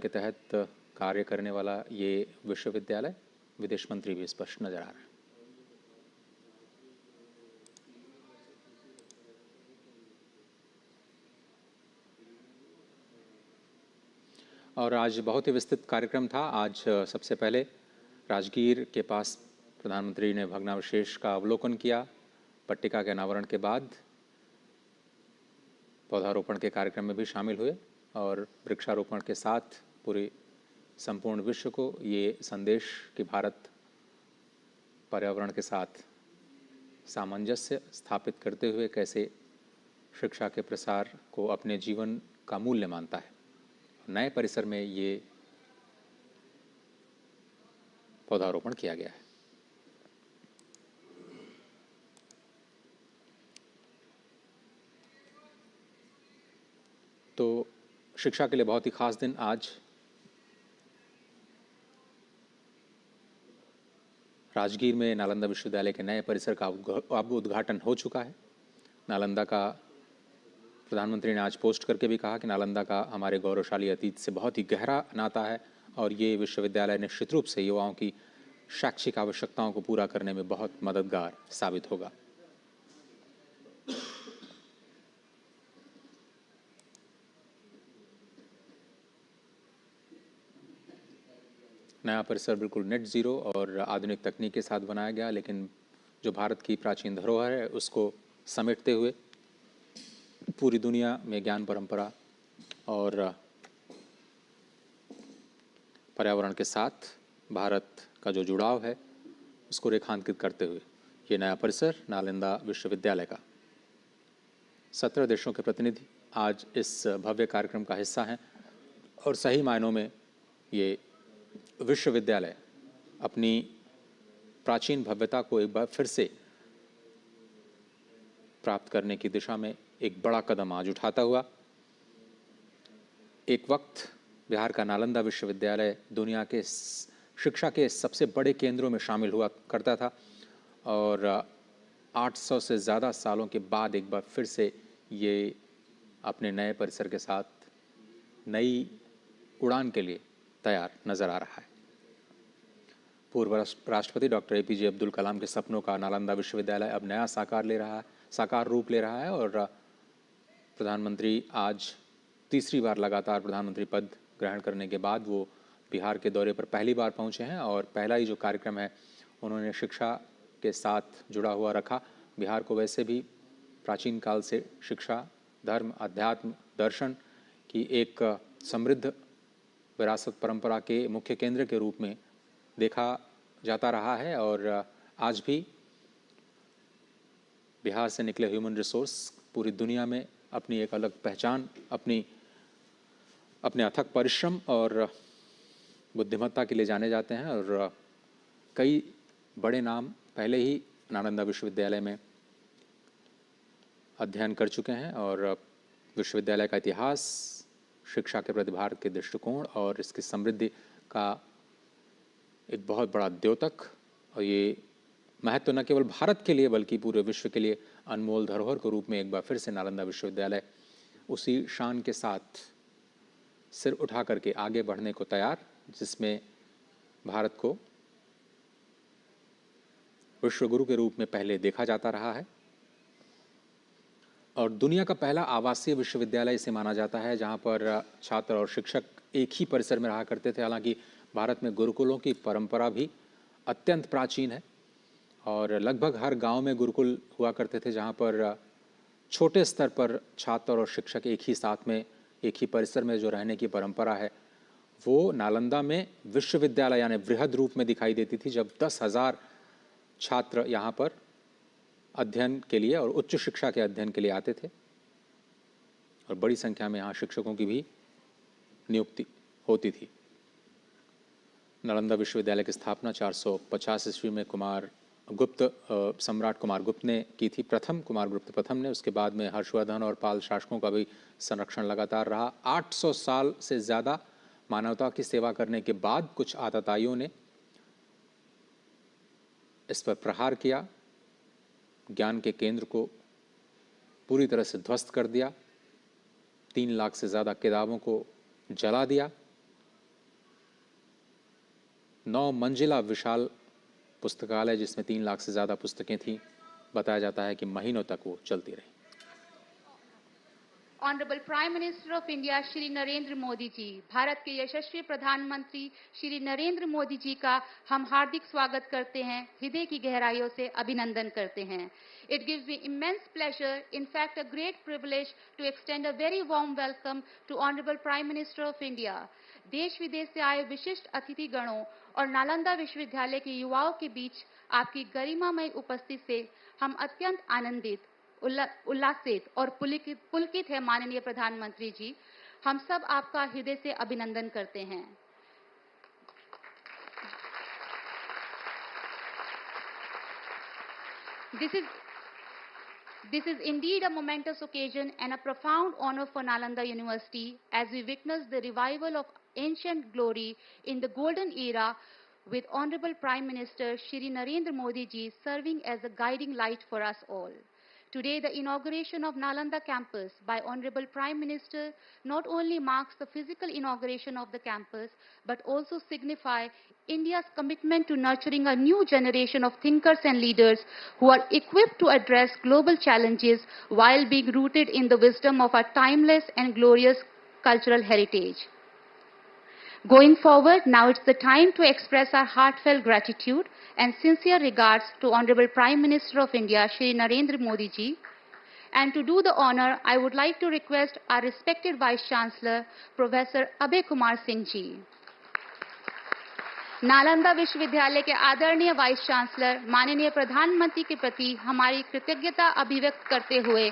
के तहत कार्य करने वाला ये विश्वविद्यालय विदेश मंत्री भी स्पष्ट नजर आ रहा है। और आज बहुत ही विस्तृत कार्यक्रम था। आज सबसे पहले राजगीर के पास प्रधानमंत्री ने भग्नावशेष का अवलोकन किया। पट्टिका के अनावरण के बाद पौधारोपण के कार्यक्रम में भी शामिल हुए और वृक्षारोपण के साथ पूरे संपूर्ण विश्व को ये संदेश कि भारत पर्यावरण के साथ सामंजस्य स्थापित करते हुए कैसे शिक्षा के प्रसार को अपने जीवन का मूल्य मानता है। नए परिसर में ये पौधारोपण किया गया है। तो शिक्षा के लिए बहुत ही खास दिन आज। राजगीर में नालंदा विश्वविद्यालय के नए परिसर का अब उद्घाटन हो चुका है। नालंदा का प्रधानमंत्री ने आज पोस्ट करके भी कहा कि नालंदा का हमारे गौरवशाली अतीत से बहुत ही गहरा नाता है और ये विश्वविद्यालय निश्चित रूप से युवाओं की शैक्षिक आवश्यकताओं को पूरा करने में बहुत मददगार साबित होगा। नया परिसर बिल्कुल नेट ज़ीरो और आधुनिक तकनीक के साथ बनाया गया, लेकिन जो भारत की प्राचीन धरोहर है उसको समेटते हुए पूरी दुनिया में ज्ञान परंपरा और पर्यावरण के साथ भारत का जो जुड़ाव है उसको रेखांकित करते हुए ये नया परिसर नालंदा विश्वविद्यालय का 17 देशों के प्रतिनिधि आज इस भव्य कार्यक्रम का हिस्सा हैं और सही मायनों में ये विश्वविद्यालय अपनी प्राचीन भव्यता को एक बार फिर से प्राप्त करने की दिशा में एक बड़ा कदम आज उठाता हुआ। एक वक्त बिहार का नालंदा विश्वविद्यालय दुनिया के शिक्षा के सबसे बड़े केंद्रों में शामिल हुआ करता था और 800 से ज़्यादा सालों के बाद एक बार फिर से ये अपने नए परिसर के साथ नई उड़ान के लिए तैयार नजर आ रहा है। पूर्व राष्ट्रपति डॉक्टर APJ अब्दुल कलाम के सपनों का नालंदा विश्वविद्यालय अब नया साकार रूप ले रहा है और प्रधानमंत्री आज तीसरी बार लगातार प्रधानमंत्री पद ग्रहण करने के बाद वो बिहार के दौरे पर पहली बार पहुंचे हैं और पहला ही जो कार्यक्रम है उन्होंने शिक्षा के साथ जुड़ा हुआ रखा। बिहार को वैसे भी प्राचीन काल से शिक्षा, धर्म, अध्यात्म, दर्शन की एक समृद्ध विरासत परंपरा के मुख्य केंद्र के रूप में देखा जाता रहा है और आज भी बिहार से निकले ह्यूमन रिसोर्स पूरी दुनिया में अपनी एक अलग पहचान, अपने अथक परिश्रम और बुद्धिमत्ता के लिए जाने जाते हैं और कई बड़े नाम पहले ही नालंदा विश्वविद्यालय में अध्ययन कर चुके हैं और विश्वविद्यालय का इतिहास, शिक्षा के प्रति भारत के दृष्टिकोण और इसकी समृद्धि का एक बहुत बड़ा द्योतक और ये महत्व न केवल भारत के लिए बल्कि पूरे विश्व के लिए अनमोल धरोहर के रूप में एक बार फिर से नालंदा विश्वविद्यालय उसी शान के साथ सिर उठा करके आगे बढ़ने को तैयार, जिसमें भारत को विश्वगुरु के रूप में पहले देखा जाता रहा है और दुनिया का पहला आवासीय विश्वविद्यालय इसे माना जाता है जहां पर छात्र और शिक्षक एक ही परिसर में रहा करते थे। हालांकि भारत में गुरुकुलों की परंपरा भी अत्यंत प्राचीन है और लगभग हर गांव में गुरुकुल हुआ करते थे जहां पर छोटे स्तर पर छात्र और शिक्षक एक ही साथ में एक ही परिसर में जो रहने की परंपरा है वो नालंदा में विश्वविद्यालय यानी बृहद रूप में दिखाई देती थी, जब 10,000 छात्र यहाँ पर अध्ययन के लिए और उच्च शिक्षा के अध्ययन के लिए आते थे और बड़ी संख्या में यहाँ शिक्षकों की भी नियुक्ति होती थी। नालंदा विश्वविद्यालय की स्थापना 450 ईस्वी में सम्राट कुमार गुप्त ने की थी। कुमार गुप्त प्रथम ने, उसके बाद में हर्षवर्धन और पाल शासकों का भी संरक्षण लगातार रहा। 800 साल से ज़्यादा मानवता की सेवा करने के बाद कुछ आतताइयों ने इस पर प्रहार किया, ज्ञान के केंद्र को पूरी तरह से ध्वस्त कर दिया, 3 लाख से ज़्यादा किताबों को जला दिया 9 मंजिला विशाल पुस्तकालय जिसमें 3 लाख से ज़्यादा पुस्तकें थीं, बताया जाता है कि महीनों तक वो चलती रही। Honourable prime minister of India Shri Narendra Modi ji, Bharat के यशस्वी प्रधानमंत्री श्री नरेंद्र मोदी जी का हम हार्दिक स्वागत करते हैं, हृदय की गहराइयों से अभिनंदन करते हैं। It gives me immense pleasure, in fact a great privilege, to extend a very warm welcome to Honorable Prime Minister of India. देश विदेश से आए विशिष्ट अतिथि गणों और नालंदा विश्वविद्यालय के युवाओं के बीच आपकी गरिमामय उपस्थिति से हम अत्यंत आनंदित, उल्लासित और पुलकित है। माननीय प्रधानमंत्री जी, हम सब आपका हृदय से अभिनंदन करते हैं। This is indeed a momentous occasion and a profound honor for Nalanda University as we witness the revival of ancient glory in the golden era with Honorable Prime Minister Shri Narendra Modi ji serving as a guiding light for us all. Today, the inauguration of Nalanda campus by Honorable Prime Minister not only marks the physical inauguration of the campus, but also signify India's commitment to nurturing a new generation of thinkers and leaders who are equipped to address global challenges while being rooted in the wisdom of our timeless and glorious cultural heritage. Going forward, now it's the time to express our heartfelt gratitude and sincere regards to Honorable Prime Minister of India, Shri Narendra Modi ji. And to do the honor, I would like to request our respected Vice Chancellor, Professor Abhay Kumar Singh ji. Nalanda विश्वविद्यालय के आदरणीय vice chancellor माननीय प्रधानमंत्री के प्रति हमारी कृतज्ञता अभिव्यक्त करते हुए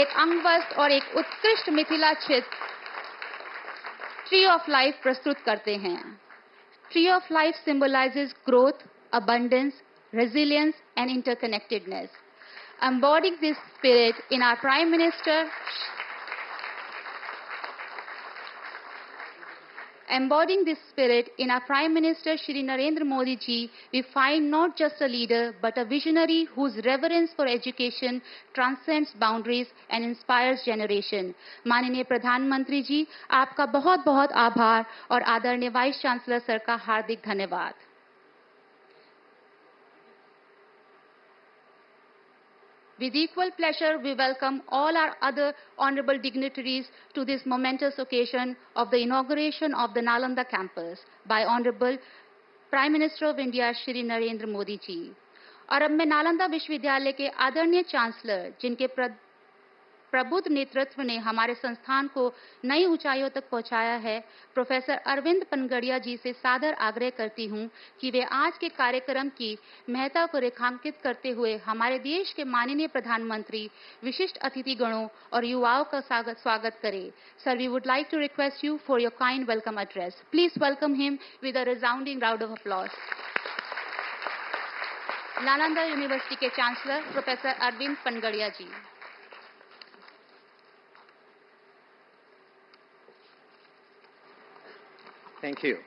एक अंगवस्त्र और एक उत्कृष्ट मिथिला चित्र ट्री ऑफ लाइफ प्रस्तुत करते हैं। Tree of life symbolizes growth, abundance, resilience and interconnectedness. Embodying this spirit in our Prime Minister, Shri Narendra Modi ji, we find not just a leader but a visionary whose reverence for education transcends boundaries and inspires generation. माननीय प्रधानमंत्री जी, आपका बहुत बहुत आभार और आदरणीय vice chancellor sir का हार्दिक धन्यवाद। With equal pleasure, we welcome all our other honorable dignitaries to this momentous occasion of the inauguration of the Nalanda campus by Honorable Prime Minister of India, Shri Narendra Modi ji. और अब मैं नालंदा विश्वविद्यालय के आदरणीय chancellor, जिनके प्रबुद्ध नेतृत्व ने हमारे संस्थान को नई ऊंचाइयों तक पहुंचाया है, प्रोफेसर अरविंद पनगड़िया जी से सादर आग्रह करती हूं कि वे आज के कार्यक्रम की महत्ता को रेखांकित करते हुए हमारे देश के माननीय प्रधानमंत्री, विशिष्ट अतिथिगणों और युवाओं का स्वागत करें। Sir, we would like to request you for your kind welcome address. Please welcome him with a resounding round of applause. Nalanda university के chancellor professor Arvind Panagariya ji. Thank you.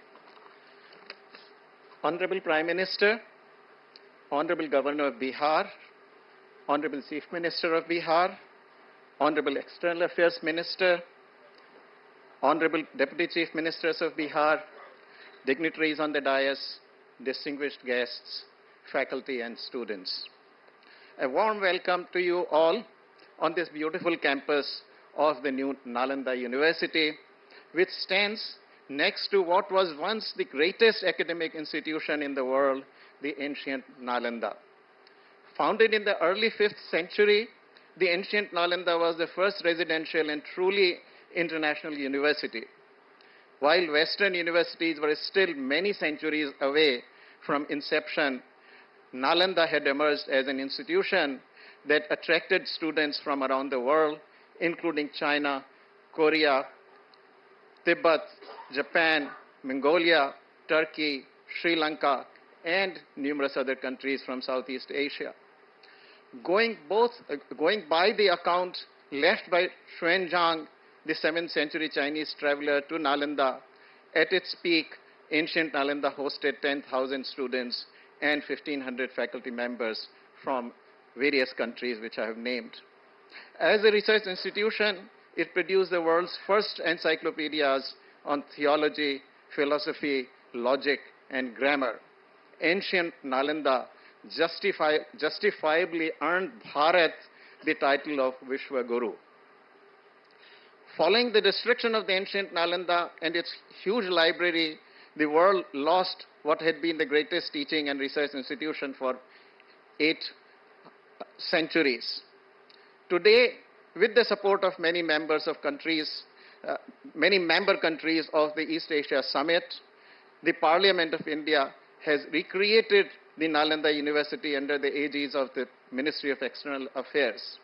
Honorable Prime Minister, Honorable Governor of Bihar, Honorable Chief Minister of Bihar, Honorable External Affairs Minister, Honorable Deputy Chief Ministers of Bihar, dignitaries on the dais, distinguished guests, faculty and students. A warm welcome to you all on this beautiful campus of the new Nalanda University, which stands next to what was once the greatest academic institution in the world, the ancient Nalanda. Founded in the early 5th century, the ancient Nalanda was the first residential and truly international university. While Western universities were still many centuries away from inception, Nalanda had emerged as an institution that attracted students from around the world, including China, Korea, Tibet, Japan, Mongolia, Turkey, Sri Lanka, and numerous other countries from Southeast Asia. Going by the account left by Xuanzang, the 7th century Chinese traveler, to Nalanda, at its peak, ancient Nalanda hosted 10,000 students and 1,500 faculty members from various countries which I have named. As a research institution, it produced the world's first encyclopedias on theology, philosophy, logic, and grammar. Ancient Nalanda justifiably earned Bharat the title of Vishwa Guru. Following the destruction of the ancient Nalanda and its huge library, the world lost what had been the greatest teaching and research institution for 8 centuries. Today, with the support of many member countries of the East Asia Summit, the Parliament of India has recreated the Nalanda University under the aegis of the Ministry of External Affairs.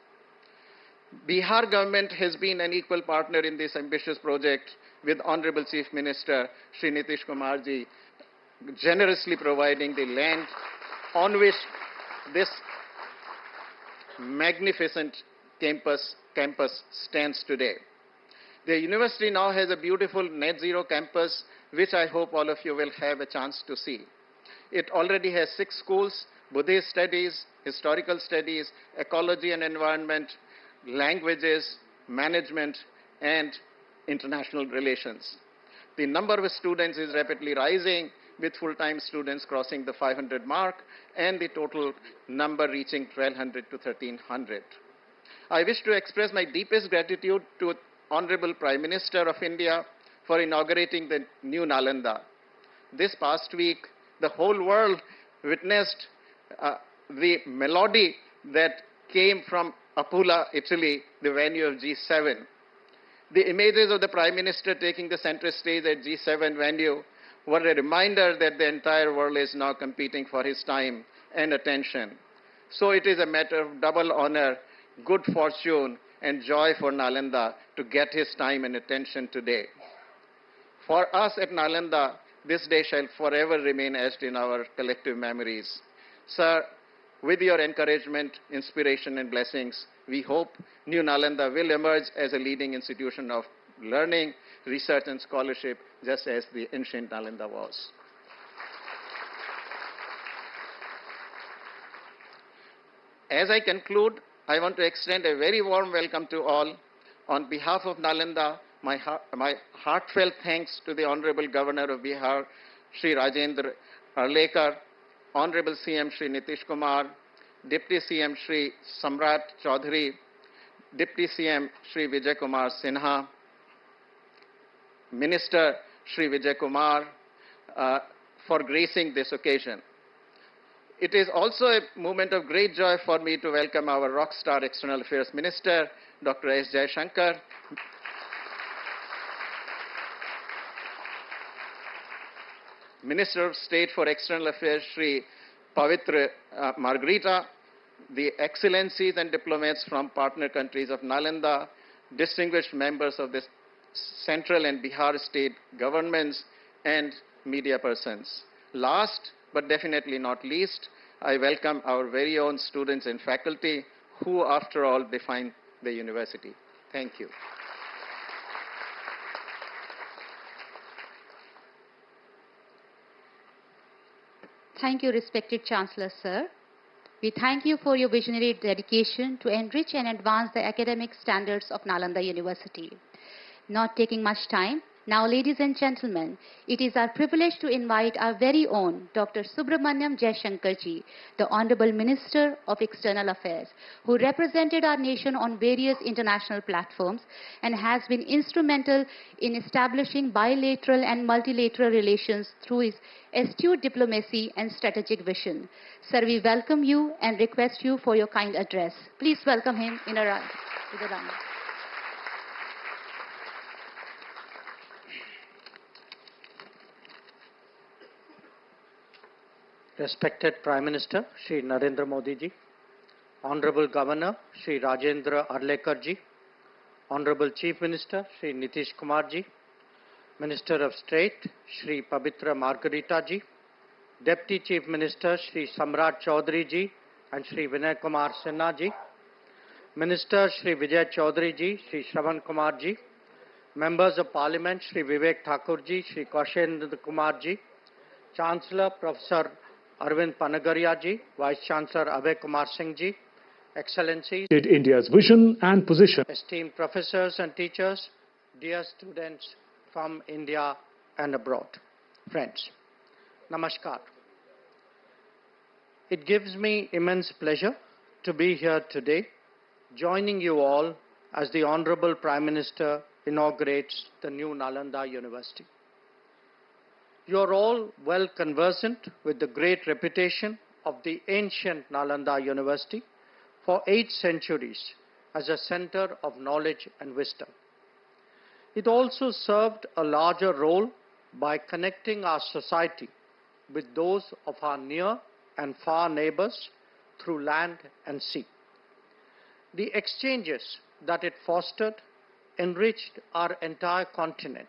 Bihar government has been an equal partner in this ambitious project, with Honorable Chief Minister Shri Nitish Kumar ji generously providing the land on which this magnificent campus stands today. The university now has a beautiful net zero campus, which I hope all of you will have a chance to see. It already has 6 schools: Buddhist studies, historical studies, ecology and environment, languages, management, and international relations. The number of students is rapidly rising, with full-time students crossing the 500 mark and the total number reaching 1,200 to 1,300. I wish to express my deepest gratitude to Honorable Prime Minister of India for inaugurating the new Nalanda. This past week, the whole world witnessed the melody that came from Apula, Italy, the venue of G7. The images of the Prime Minister taking the center stage at G7 venue were a reminder that the entire world is now competing for his time and attention. So it is a matter of double honor, good fortune, and joy for Nalanda to get his time and attention today. For us at Nalanda, this day shall forever remain etched in our collective memories. Sir, with your encouragement, inspiration, and blessings, we hope New Nalanda will emerge as a leading institution of learning, research, and scholarship, just as the ancient Nalanda was. As I conclude, I want to extend a very warm welcome to all. On behalf of Nalanda, my heartfelt thanks to the Honorable Governor of Bihar, Shri Rajendra Arlekar, Honorable CM Shri Nitish Kumar, Deputy CM Shri Samrat Chaudhary, Deputy CM Shri Vijay Kumar Sinha, Minister Shri Vijay Kumar, for gracing this occasion. It is also a moment of great joy for me to welcome our rockstar External Affairs Minister, Dr. S. Jaishankar, Minister of State for External Affairs, Shri Pavitra Margarita, the excellencies and diplomats from partner countries of Nalanda, distinguished members of the central and Bihar state governments, and media persons. Last but definitely not least, I welcome our very own students and faculty who, after all, define the university. Thank you. Thank you, respected Chancellor, sir. We thank you for your visionary dedication to enrich and advance the academic standards of Nalanda University. Not taking much time, now, ladies and gentlemen, it is our privilege to invite our very own Dr. Subramaniam Jaishankarji, the Honorable Minister of External Affairs, who represented our nation on various international platforms and has been instrumental in establishing bilateral and multilateral relations through his astute diplomacy and strategic vision. Sir, we welcome you and request you for your kind address. Please welcome him in a round. Respected Prime Minister Shri Narendra Modi ji, Honorable Governor Shri Rajendra Arlekar ji, Honorable Chief Minister Shri Nitish Kumar ji, Minister of State Shri Pavitra Margarita ji, Deputy Chief Minister Shri Samrat Chaudhary ji and Shri Vinay Kumar Sinha ji, Minister Shri Vijay Chaudhary ji, Shri Shravan Kumar ji, Members of Parliament Shri Vivek Thakur ji, Shri Kaushendra Kumar ji, Chancellor Professor Arvind Panagaria ji, Vice Chancellor Abhay Kumar Singh ji, Excellencies, India's vision and position. Esteemed professors and teachers, dear students from India and abroad, friends. Namaskar. It gives me immense pleasure to be here today, joining you all as the Honorable Prime Minister inaugurates the new Nalanda University. You are all well conversant with the great reputation of the ancient Nalanda University for 8 centuries as a center of knowledge and wisdom. It also served a larger role by connecting our society with those of our near and far neighbors through land and sea. The exchanges that it fostered enriched our entire continent.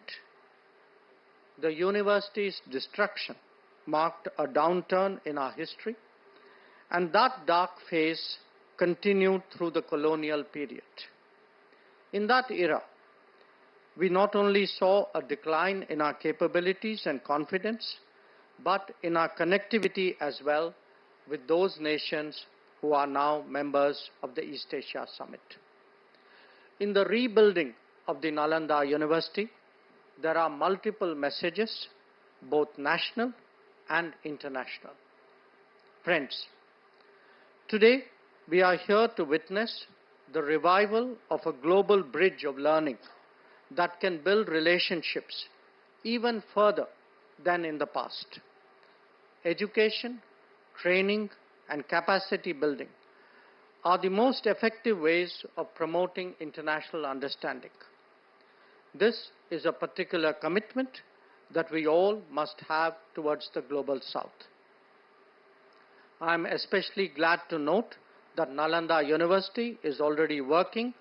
The university's destruction marked a downturn in our history, and that dark phase continued through the colonial period. In that era, we not only saw a decline in our capabilities and confidence, but in our connectivity as well with those nations who are now members of the East Asia Summit. In the rebuilding of the Nalanda University, there are multiple messages, both national and international. Friends, today we are here to witness the revival of a global bridge of learning that can build relationships even further than in the past. Education, training, and capacity building are the most effective ways of promoting international understanding. This is a particular commitment that we all must have towards the global South. I am especially glad to note that Nalanda University is already working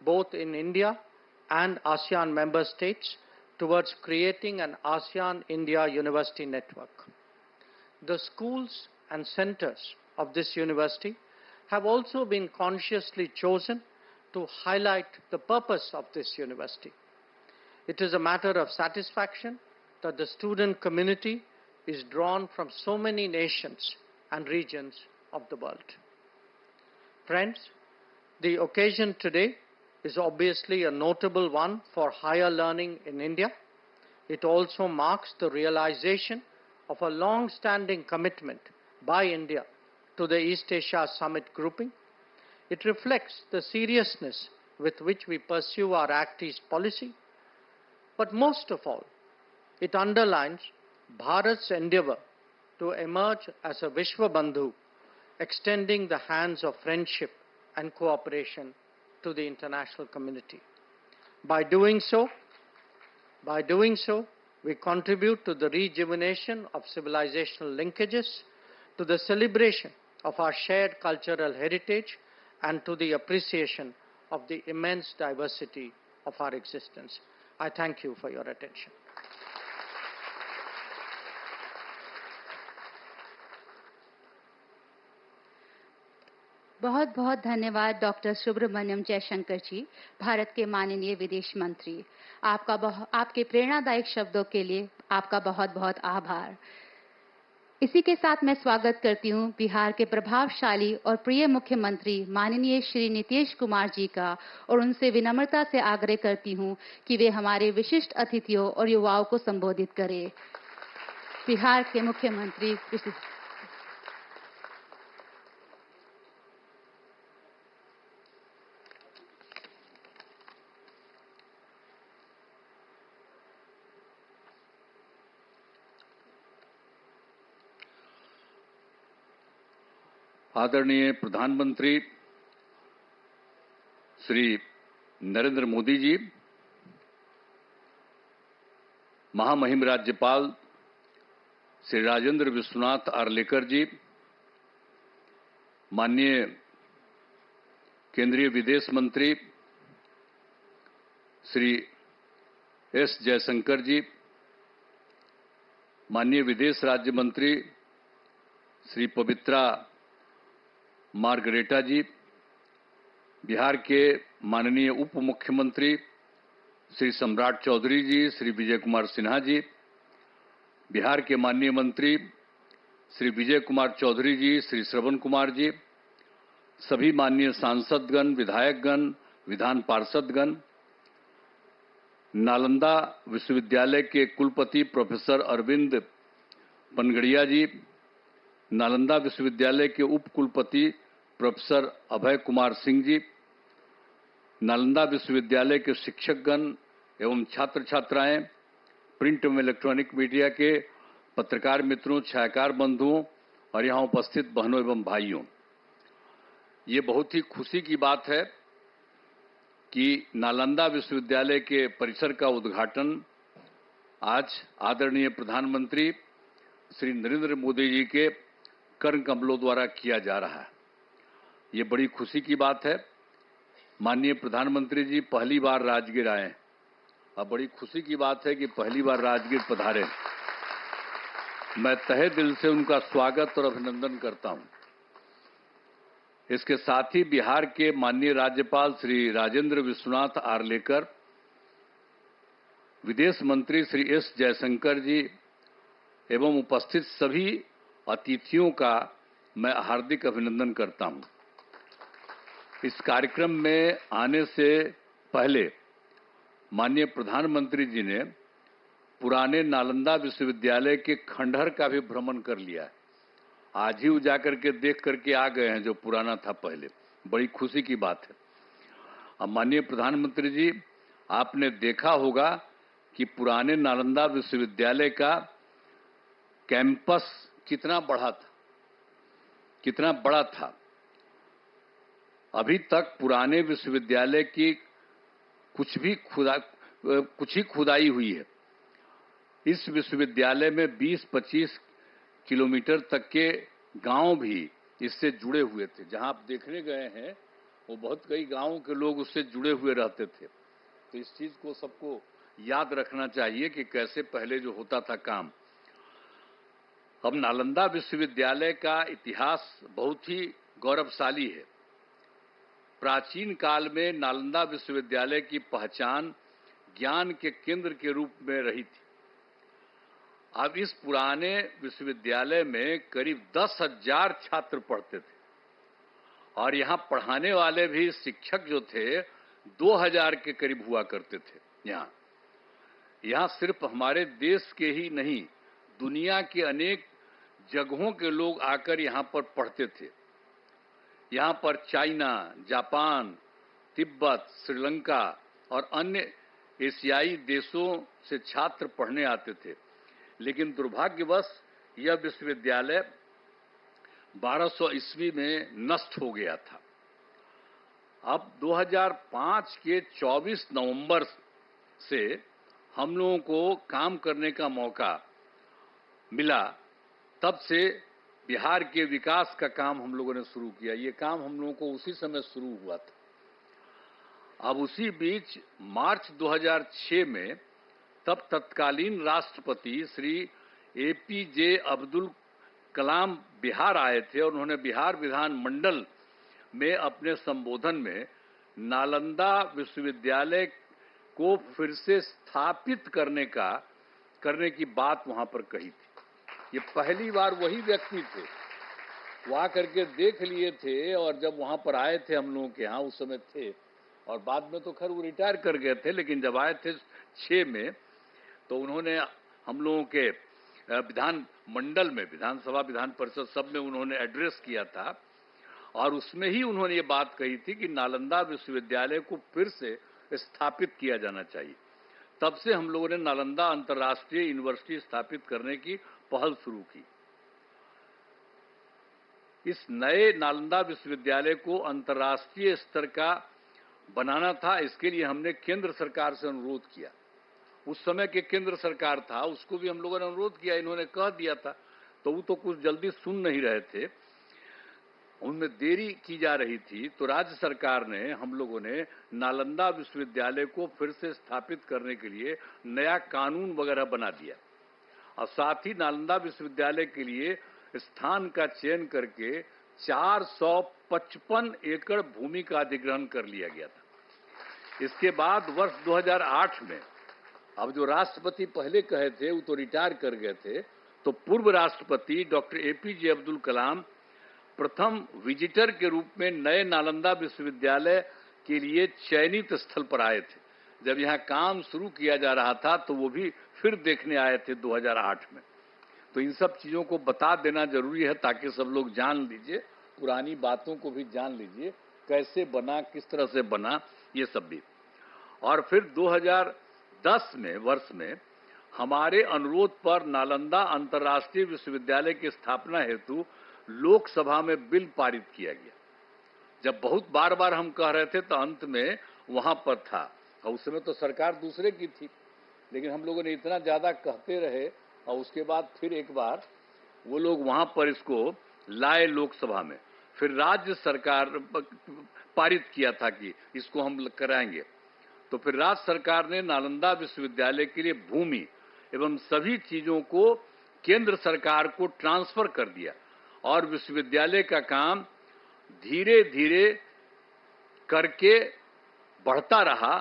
both in India and ASEAN member states towards creating an ASEAN-India university network. The schools and centers of this university have also been consciously chosen to highlight the purpose of this university. It is a matter of satisfaction that the student community is drawn from so many nations and regions of the world. Friends, the occasion today is obviously a notable one for higher learning in India. It also marks the realization of a long-standing commitment by India to the East Asia Summit grouping. It reflects the seriousness with which we pursue our Act East policy. But most of all, it underlines Bharat's endeavor to emerge as a Vishwabandhu, extending the hands of friendship and cooperation to the international community. By doing so, we contribute to the rejuvenation of civilizational linkages, to the celebration of our shared cultural heritage, and to the appreciation of the immense diversity of our existence. I thank you for your attention. बहुत बहुत धन्यवाद doctor Subramaniam Jaishankar जी, भारत के माननीय विदेश मंत्री। आपके प्रेरणादायक शब्दों के लिए आपका बहुत बहुत आभार। इसी के साथ मैं स्वागत करती हूं बिहार के प्रभावशाली और प्रिय मुख्यमंत्री माननीय श्री नीतीश कुमार जी का, और उनसे विनम्रता से आग्रह करती हूं कि वे हमारे विशिष्ट अतिथियों और युवाओं को संबोधित करें। बिहार के मुख्यमंत्री आदरणीय प्रधानमंत्री श्री नरेंद्र मोदी जी, महामहिम राज्यपाल श्री राजेंद्र विश्वनाथ आर्लेकर जी, माननीय केंद्रीय विदेश मंत्री श्री एस जयशंकर जी, माननीय विदेश राज्य मंत्री श्री पवित्रा मार्गरेटा जी, बिहार के माननीय उप मुख्यमंत्री श्री सम्राट चौधरी जी, श्री विजय कुमार सिन्हा जी, बिहार के माननीय मंत्री श्री विजय कुमार चौधरी जी, श्री श्रवण कुमार जी, सभी माननीय सांसदगण, विधायकगण, विधान पार्षदगण, नालंदा विश्वविद्यालय के कुलपति प्रोफेसर अरविंद पनगड़िया जी, नालंदा विश्वविद्यालय के उप कुलपति प्रोफेसर अभय कुमार सिंह जी, नालंदा विश्वविद्यालय के शिक्षकगण एवं छात्र छात्राएं, प्रिंट एवं इलेक्ट्रॉनिक मीडिया के पत्रकार मित्रों, छायाकार बंधुओं और यहां उपस्थित बहनों एवं भाइयों, ये बहुत ही खुशी की बात है कि नालंदा विश्वविद्यालय के परिसर का उद्घाटन आज आदरणीय प्रधानमंत्री श्री नरेंद्र मोदी जी के कर कमलों द्वारा किया जा रहा है। ये बड़ी खुशी की बात है। माननीय प्रधानमंत्री जी पहली बार राजगीर आए हैं। अब बड़ी खुशी की बात है कि पहली बार राजगीर पधारे। मैं तहे दिल से उनका स्वागत और अभिनंदन करता हूं। इसके साथ ही बिहार के माननीय राज्यपाल श्री राजेंद्र विश्वनाथ आर्लेकर, विदेश मंत्री श्री एस जयशंकर जी एवं उपस्थित सभी अतिथियों का मैं हार्दिक अभिनंदन करता हूं। इस कार्यक्रम में आने से पहले माननीय प्रधानमंत्री जी ने पुराने नालंदा विश्वविद्यालय के खंडहर का भी भ्रमण कर लिया है। आज ही जाकर के देख करके आ गए हैं जो पुराना था पहले। बड़ी खुशी की बात है। अब माननीय प्रधानमंत्री जी, आपने देखा होगा कि पुराने नालंदा विश्वविद्यालय का कैंपस कितना बड़ा था। अभी तक पुराने विश्वविद्यालय की कुछ ही खुदाई हुई है। इस विश्वविद्यालय में 20-25 किलोमीटर तक के गांव भी इससे जुड़े हुए थे। जहां आप देखने गए हैं वो बहुत कई गांवों के लोग उससे जुड़े हुए रहते थे। तो इस चीज को सबको याद रखना चाहिए कि कैसे पहले जो होता था काम। अब नालंदा विश्वविद्यालय का इतिहास बहुत ही गौरवशाली है। प्राचीन काल में नालंदा विश्वविद्यालय की पहचान ज्ञान के केंद्र के रूप में रही थी। अब इस पुराने विश्वविद्यालय में करीब 10,000 छात्र पढ़ते थे और यहां पढ़ाने वाले भी शिक्षक जो थे 2,000 के करीब हुआ करते थे। यहां सिर्फ हमारे देश के ही नहीं, दुनिया के अनेक जगहों के लोग आकर यहां पर पढ़ते थे। यहां पर चाइना, जापान, तिब्बत, श्रीलंका और अन्य एशियाई देशों से छात्र पढ़ने आते थे। लेकिन दुर्भाग्यवश यह विश्वविद्यालय 1200 ईस्वी में नष्ट हो गया था। अब 2005 के 24 नवंबर से हम लोगों को काम करने का मौका मिला। तब से बिहार के विकास का काम हम लोगों ने शुरू किया। ये काम हम लोगों को उसी समय शुरू हुआ था। अब उसी बीच मार्च 2006 में तब तत्कालीन राष्ट्रपति श्री एपीजे अब्दुल कलाम बिहार आए थे और उन्होंने बिहार विधानमंडल में अपने संबोधन में नालंदा विश्वविद्यालय को फिर से स्थापित करने की बात वहां पर कही थी। ये पहली बार वही व्यक्ति थे, वो आकर के देख लिए थे और जब वहां पर आए थे हम लोगों के यहाँ उस समय थे और बाद में तो खैर वो रिटायर कर गए थे। लेकिन जब आए थे 6 में तो उन्होंने हम लोगों के विधान मंडल में, विधानसभा, विधान परिषद सब में उन्होंने एड्रेस किया था और उसमें ही उन्होंने ये बात कही थी कि नालंदा विश्वविद्यालय को फिर से स्थापित किया जाना चाहिए। तब से हम लोगों ने नालंदा अंतर्राष्ट्रीय यूनिवर्सिटी स्थापित करने की पहल शुरू की। इस नए नालंदा विश्वविद्यालय को अंतर्राष्ट्रीय स्तर का बनाना था। इसके लिए हमने केंद्र सरकार से अनुरोध किया। उस समय के केंद्र सरकार था, उसको भी हम लोगों ने अनुरोध किया। इन्होंने कह दिया था तो वो तो कुछ जल्दी सुन नहीं रहे थे, उनमें देरी की जा रही थी। तो राज्य सरकार ने, हम लोगों ने नालंदा विश्वविद्यालय को फिर से स्थापित करने के लिए नया कानून वगैरह बना दिया और साथ ही नालंदा विश्वविद्यालय के लिए स्थान का चयन करके 455 एकड़ भूमि का अधिग्रहण कर लिया गया था। इसके बाद वर्ष 2008 में, अब जो राष्ट्रपति पहले कहे थे वो तो रिटायर कर गए थे, तो पूर्व राष्ट्रपति डॉक्टर एपीजे अब्दुल कलाम प्रथम विजिटर के रूप में नए नालंदा विश्वविद्यालय के लिए चयनित स्थल पर आए थे। जब यहाँ काम शुरू किया जा रहा था तो वो भी फिर देखने आए थे 2008 में। तो इन सब चीजों को बता देना जरूरी है ताकि सब लोग जान लीजिए, पुरानी बातों को भी जान लीजिए, कैसे बना, किस तरह से बना, ये सब भी। और फिर 2010 में वर्ष में हमारे अनुरोध पर नालंदा अंतर्राष्ट्रीय विश्वविद्यालय की स्थापना हेतु लोकसभा में बिल पारित किया गया। जब बहुत बार बार हम कह रहे थे तो अंत में वहां पर था, और उस समय तो सरकार दूसरे की थी, लेकिन हम लोगों ने इतना ज्यादा कहते रहे और उसके बाद फिर एक बार वो लोग वहां पर इसको लाए लोकसभा में, फिर राज्य सरकार पारित किया था कि इसको हम कराएंगे। तो फिर राज्य सरकार ने नालंदा विश्वविद्यालय के लिए भूमि एवं सभी चीजों को केंद्र सरकार को ट्रांसफर कर दिया और विश्वविद्यालय का काम धीरे धीरे करके बढ़ता रहा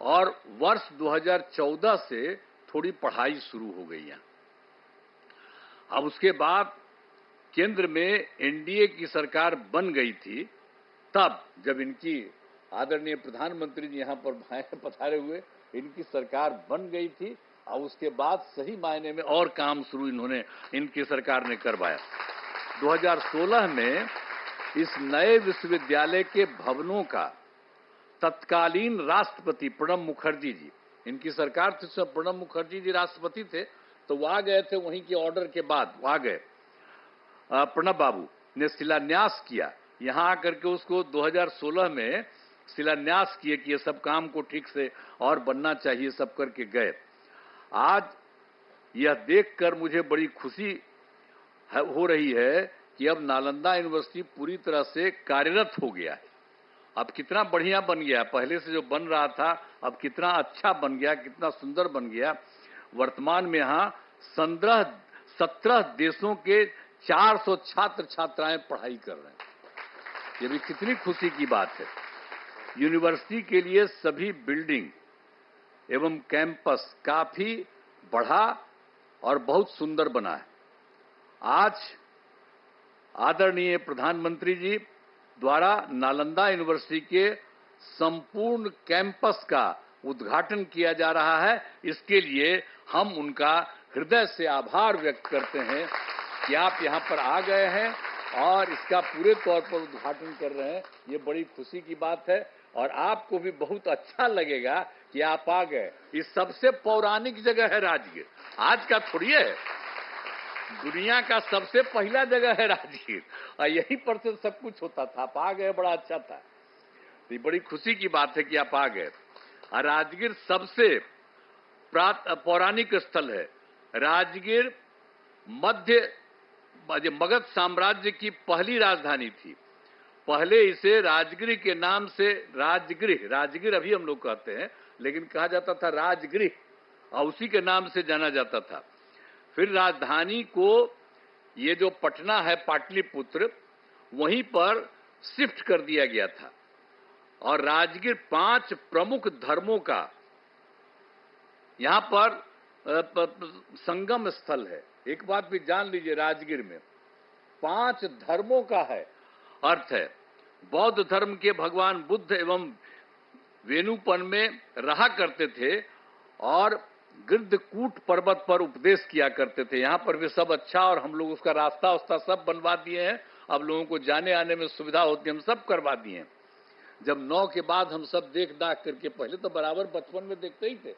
और वर्ष 2014 से थोड़ी पढ़ाई शुरू हो गई है। अब उसके बाद केंद्र में एनडीए की सरकार बन गई थी, तब जब इनकी आदरणीय प्रधानमंत्री जी यहां पर पधारे हुए, इनकी सरकार बन गई थी और उसके बाद सही मायने में और काम शुरू इनकी सरकार ने करवाया। 2016 में इस नए विश्वविद्यालय के भवनों का तत्कालीन राष्ट्रपति प्रणब मुखर्जी जी, इनकी सरकार थी, सब प्रणब मुखर्जी जी राष्ट्रपति थे, तो वो आ गए थे, वहीं के ऑर्डर के बाद वो आ गए। प्रणब बाबू ने शिलान्यास किया, यहां आकर के उसको 2016 में शिलान्यास किए कि ये सब काम को ठीक से और बनना चाहिए, सब करके गए। आज यह देखकर मुझे बड़ी खुशी हो रही है कि अब नालंदा यूनिवर्सिटी पूरी तरह से कार्यरत हो गया है। अब कितना बढ़िया बन गया, पहले से जो बन रहा था अब कितना अच्छा बन गया, कितना सुंदर बन गया। वर्तमान में यहाँ 17 देशों के 400 छात्र छात्राएं पढ़ाई कर रहे हैं। ये भी कितनी खुशी की बात है। यूनिवर्सिटी के लिए सभी बिल्डिंग एवं कैंपस काफी बढ़ा और बहुत सुंदर बना है। आज आदरणीय प्रधानमंत्री जी द्वारा नालंदा यूनिवर्सिटी के संपूर्ण कैंपस का उद्घाटन किया जा रहा है। इसके लिए हम उनका हृदय से आभार व्यक्त करते हैं कि आप यहाँ पर आ गए हैं और इसका पूरे तौर पर उद्घाटन कर रहे हैं। ये बड़ी खुशी की बात है और आपको भी बहुत अच्छा लगेगा कि आप आ गए। ये सबसे पौराणिक जगह है राजगीर, आज का थोड़ी है, दुनिया का सबसे पहला जगह है राजगीर और यहीं पर से सब कुछ होता था। आप आ गए, बड़ा अच्छा था। ये बड़ी खुशी की बात है कि आप आ गए। और राजगीर सबसे पौराणिक स्थल है। राजगीर मगध साम्राज्य की पहली राजधानी थी। पहले इसे राजगीर के नाम से राजगीर अभी हम लोग कहते हैं, लेकिन कहा जाता था राजगीर और उसी के नाम से जाना जाता था। फिर राजधानी को ये जो पटना है पाटलिपुत्र, वहीं पर शिफ्ट कर दिया गया था और राजगीर 5 प्रमुख धर्मों का यहां पर संगम स्थल है। एक बात भी जान लीजिए, राजगीर में 5 धर्मों का है अर्थ है। बौद्ध धर्म के भगवान बुद्ध एवं वेणुपन में रहा करते थे और गिरधकूट पर्वत पर उपदेश किया करते थे। यहाँ पर भी सब अच्छा, और हम लोग उसका रास्ता सब बनवा दिए हैं। अब लोगों को जाने आने में सुविधा होती है, हम सब करवा दिए हैं। जब 9 के बाद हम सब देख दाख करके, पहले तो बराबर बचपन में देखते ही थे,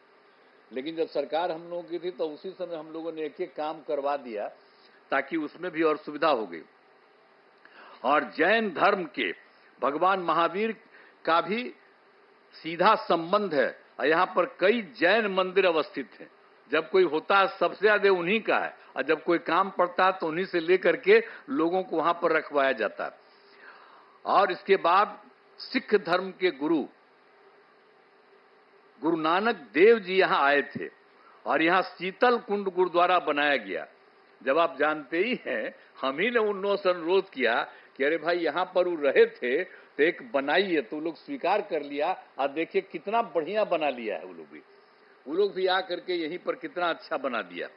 लेकिन जब सरकार हम लोगों की थी तो उसी समय हम लोगों ने एक एक काम करवा दिया ताकि उसमें भी और सुविधा हो गई। और जैन धर्म के भगवान महावीर का भी सीधा संबंध है। यहाँ पर कई जैन मंदिर अवस्थित हैं। जब कोई होता है सबसे ज्यादा उन्हीं का है, और जब कोई काम पड़ता है तो उन्हीं से लेकर के लोगों को वहां पर रखवाया जाता है। और इसके बाद सिख धर्म के गुरु नानक देव जी यहाँ आए थे और यहाँ शीतल कुंड गुरुद्वारा बनाया गया। जब आप जानते ही हैं, हम ही ने उन लोगों से अनुरोध किया कि अरे भाई यहाँ पर वो रहे थे तो एक बनाइए, तो लोग स्वीकार कर लिया और देखिए कितना बढ़िया बना लिया है। वो लोग भी आकर के यहीं पर कितना अच्छा बना दिया,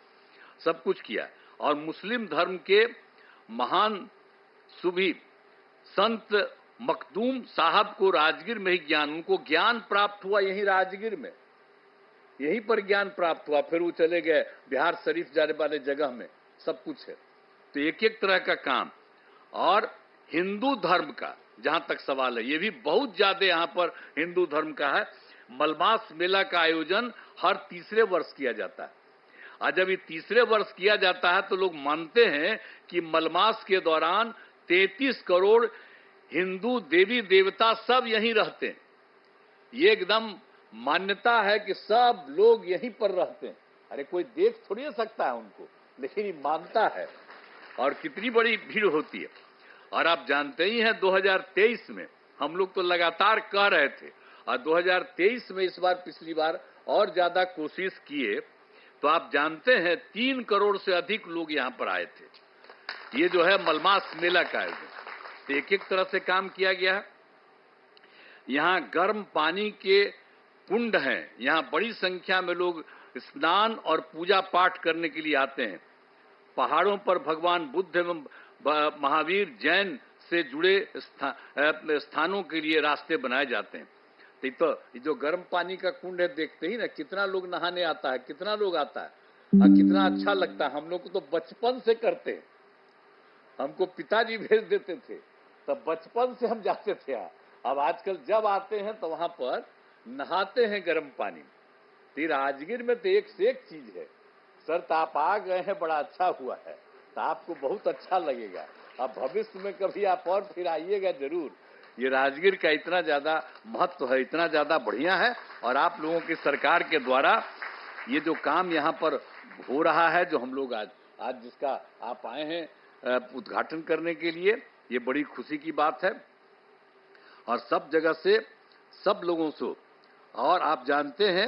सब कुछ किया। और मुस्लिम धर्म के महान सूफी संत मखदूम साहब को राजगीर में ही उनको ज्ञान प्राप्त हुआ, यहीं राजगीर में, यहीं पर ज्ञान प्राप्त हुआ। फिर वो चले गए बिहार शरीफ जाने वाले जगह में सब कुछ है। तो एक एक तरह का काम, और हिंदू धर्म का जहां तक सवाल है, ये भी बहुत ज्यादा यहाँ पर हिंदू धर्म का है। मलमास मेला का आयोजन हर तीसरे वर्ष किया जाता है, और जब ये तीसरे वर्ष किया जाता है तो लोग मानते हैं कि मलमास के दौरान 33 करोड़ हिंदू देवी देवता सब यहीं रहते हैं। ये एकदम मान्यता है कि सब लोग यहीं पर रहते हैं। अरे कोई देख थोड़ी सकता है उनको, लेकिन ये मानता है, और कितनी बड़ी भीड़ होती है। और आप जानते ही हैं 2023 में हम लोग तो लगातार कह रहे थे, और 2023 में इस बार पिछली बार और ज्यादा कोशिश किए, तो आप जानते हैं 3 करोड़ से अधिक लोग यहां पर आए थे। ये जो है मलमास मेला का आयोजन, तो एक एक तरह से काम किया गया है। यहां गर्म पानी के कुंड हैं, यहां बड़ी संख्या में लोग स्नान और पूजा पाठ करने के लिए आते हैं। पहाड़ों पर भगवान बुद्ध एवं महावीर जैन से जुड़े स्थानों के लिए रास्ते बनाए जाते हैं। तो ये जो गर्म पानी का कुंड है, देखते ही ना कितना लोग नहाने आता है, कितना लोग आता है, और कितना अच्छा लगता है। हम लोग को तो बचपन से करते हैं, हमको पिताजी भेज देते थे, तब बचपन से हम जाते थे। अब आजकल जब आते हैं तो वहां पर नहाते हैं गर्म पानी। तो राजगीर में तो एक से एक चीज है। सर तो आप आ गए हैं, बड़ा अच्छा हुआ है, तो आपको बहुत अच्छा लगेगा। अब भविष्य में कभी आप और फिर आइएगा जरूर। ये राजगीर का इतना ज्यादा महत्व है, इतना ज्यादा बढ़िया है, और आप लोगों की सरकार के द्वारा ये जो काम यहाँ पर हो रहा है, जो हम लोग आज जिसका आप आए हैं उद्घाटन करने के लिए, ये बड़ी खुशी की बात है। और सब जगह से सब लोगों से, और आप जानते हैं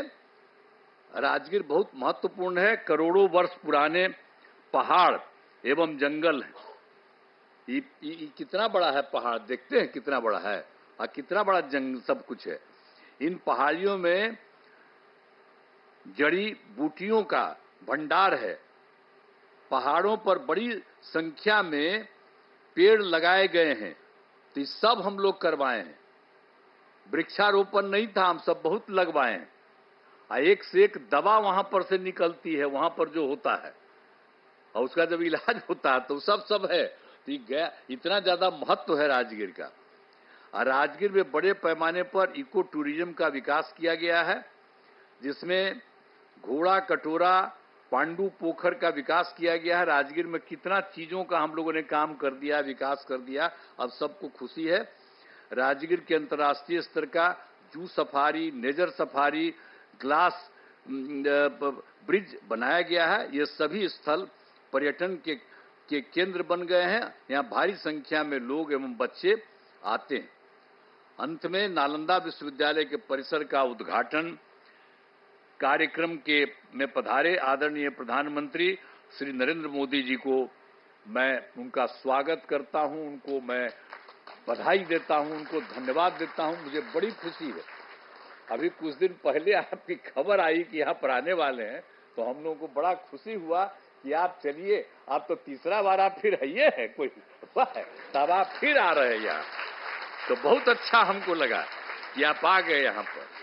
राजगीर बहुत महत्वपूर्ण है। करोड़ों वर्ष पुराने पहाड़ एवं जंगल है। ये कितना बड़ा है पहाड़, देखते हैं कितना बड़ा है, और कितना बड़ा जंगल सब कुछ है। इन पहाड़ियों में जड़ी बूटियों का भंडार है। पहाड़ों पर बड़ी संख्या में पेड़ लगाए गए हैं, तो ये सब हम लोग करवाए हैं। वृक्षारोपण नहीं था, हम सब बहुत लगवाए हैं। एक से एक दवा वहां पर से निकलती है, वहां पर जो होता है, और उसका जब इलाज होता है तो सब है। तो ये इतना ज्यादा महत्व है राजगीर का। और राजगीर में बड़े पैमाने पर इको टूरिज्म का विकास किया गया है, जिसमें घोड़ा कटोरा पांडु पोखर का विकास किया गया है। राजगीर में कितना चीजों का हम लोगों ने काम कर दिया, विकास कर दिया, अब सबको खुशी है। राजगीर के अंतर्राष्ट्रीय स्तर का zoo safari, nature safari, glass bridge बनाया गया है। ये सभी स्थल पर्यटन के केंद्र बन गए हैं। यहाँ भारी संख्या में लोग एवं बच्चे आते हैं। अंत में नालंदा विश्वविद्यालय के परिसर का उद्घाटन कार्यक्रम में पधारे आदरणीय प्रधानमंत्री श्री नरेंद्र मोदी जी को मैं उनका स्वागत करता हूं, उनको मैं बधाई देता हूं, उनको धन्यवाद देता हूं। मुझे बड़ी खुशी है। अभी कुछ दिन पहले आपकी खबर आई कि यहाँ पर आने वाले हैं, तो हम लोगों को बड़ा खुशी हुआ कि आप चलिए, आप तो तीसरा बार आप फिर आइए हैं, कोई तब आप फिर आ रहे हैं यहाँ, तो बहुत अच्छा हमको लगा कि आप आ गए यहाँ पर।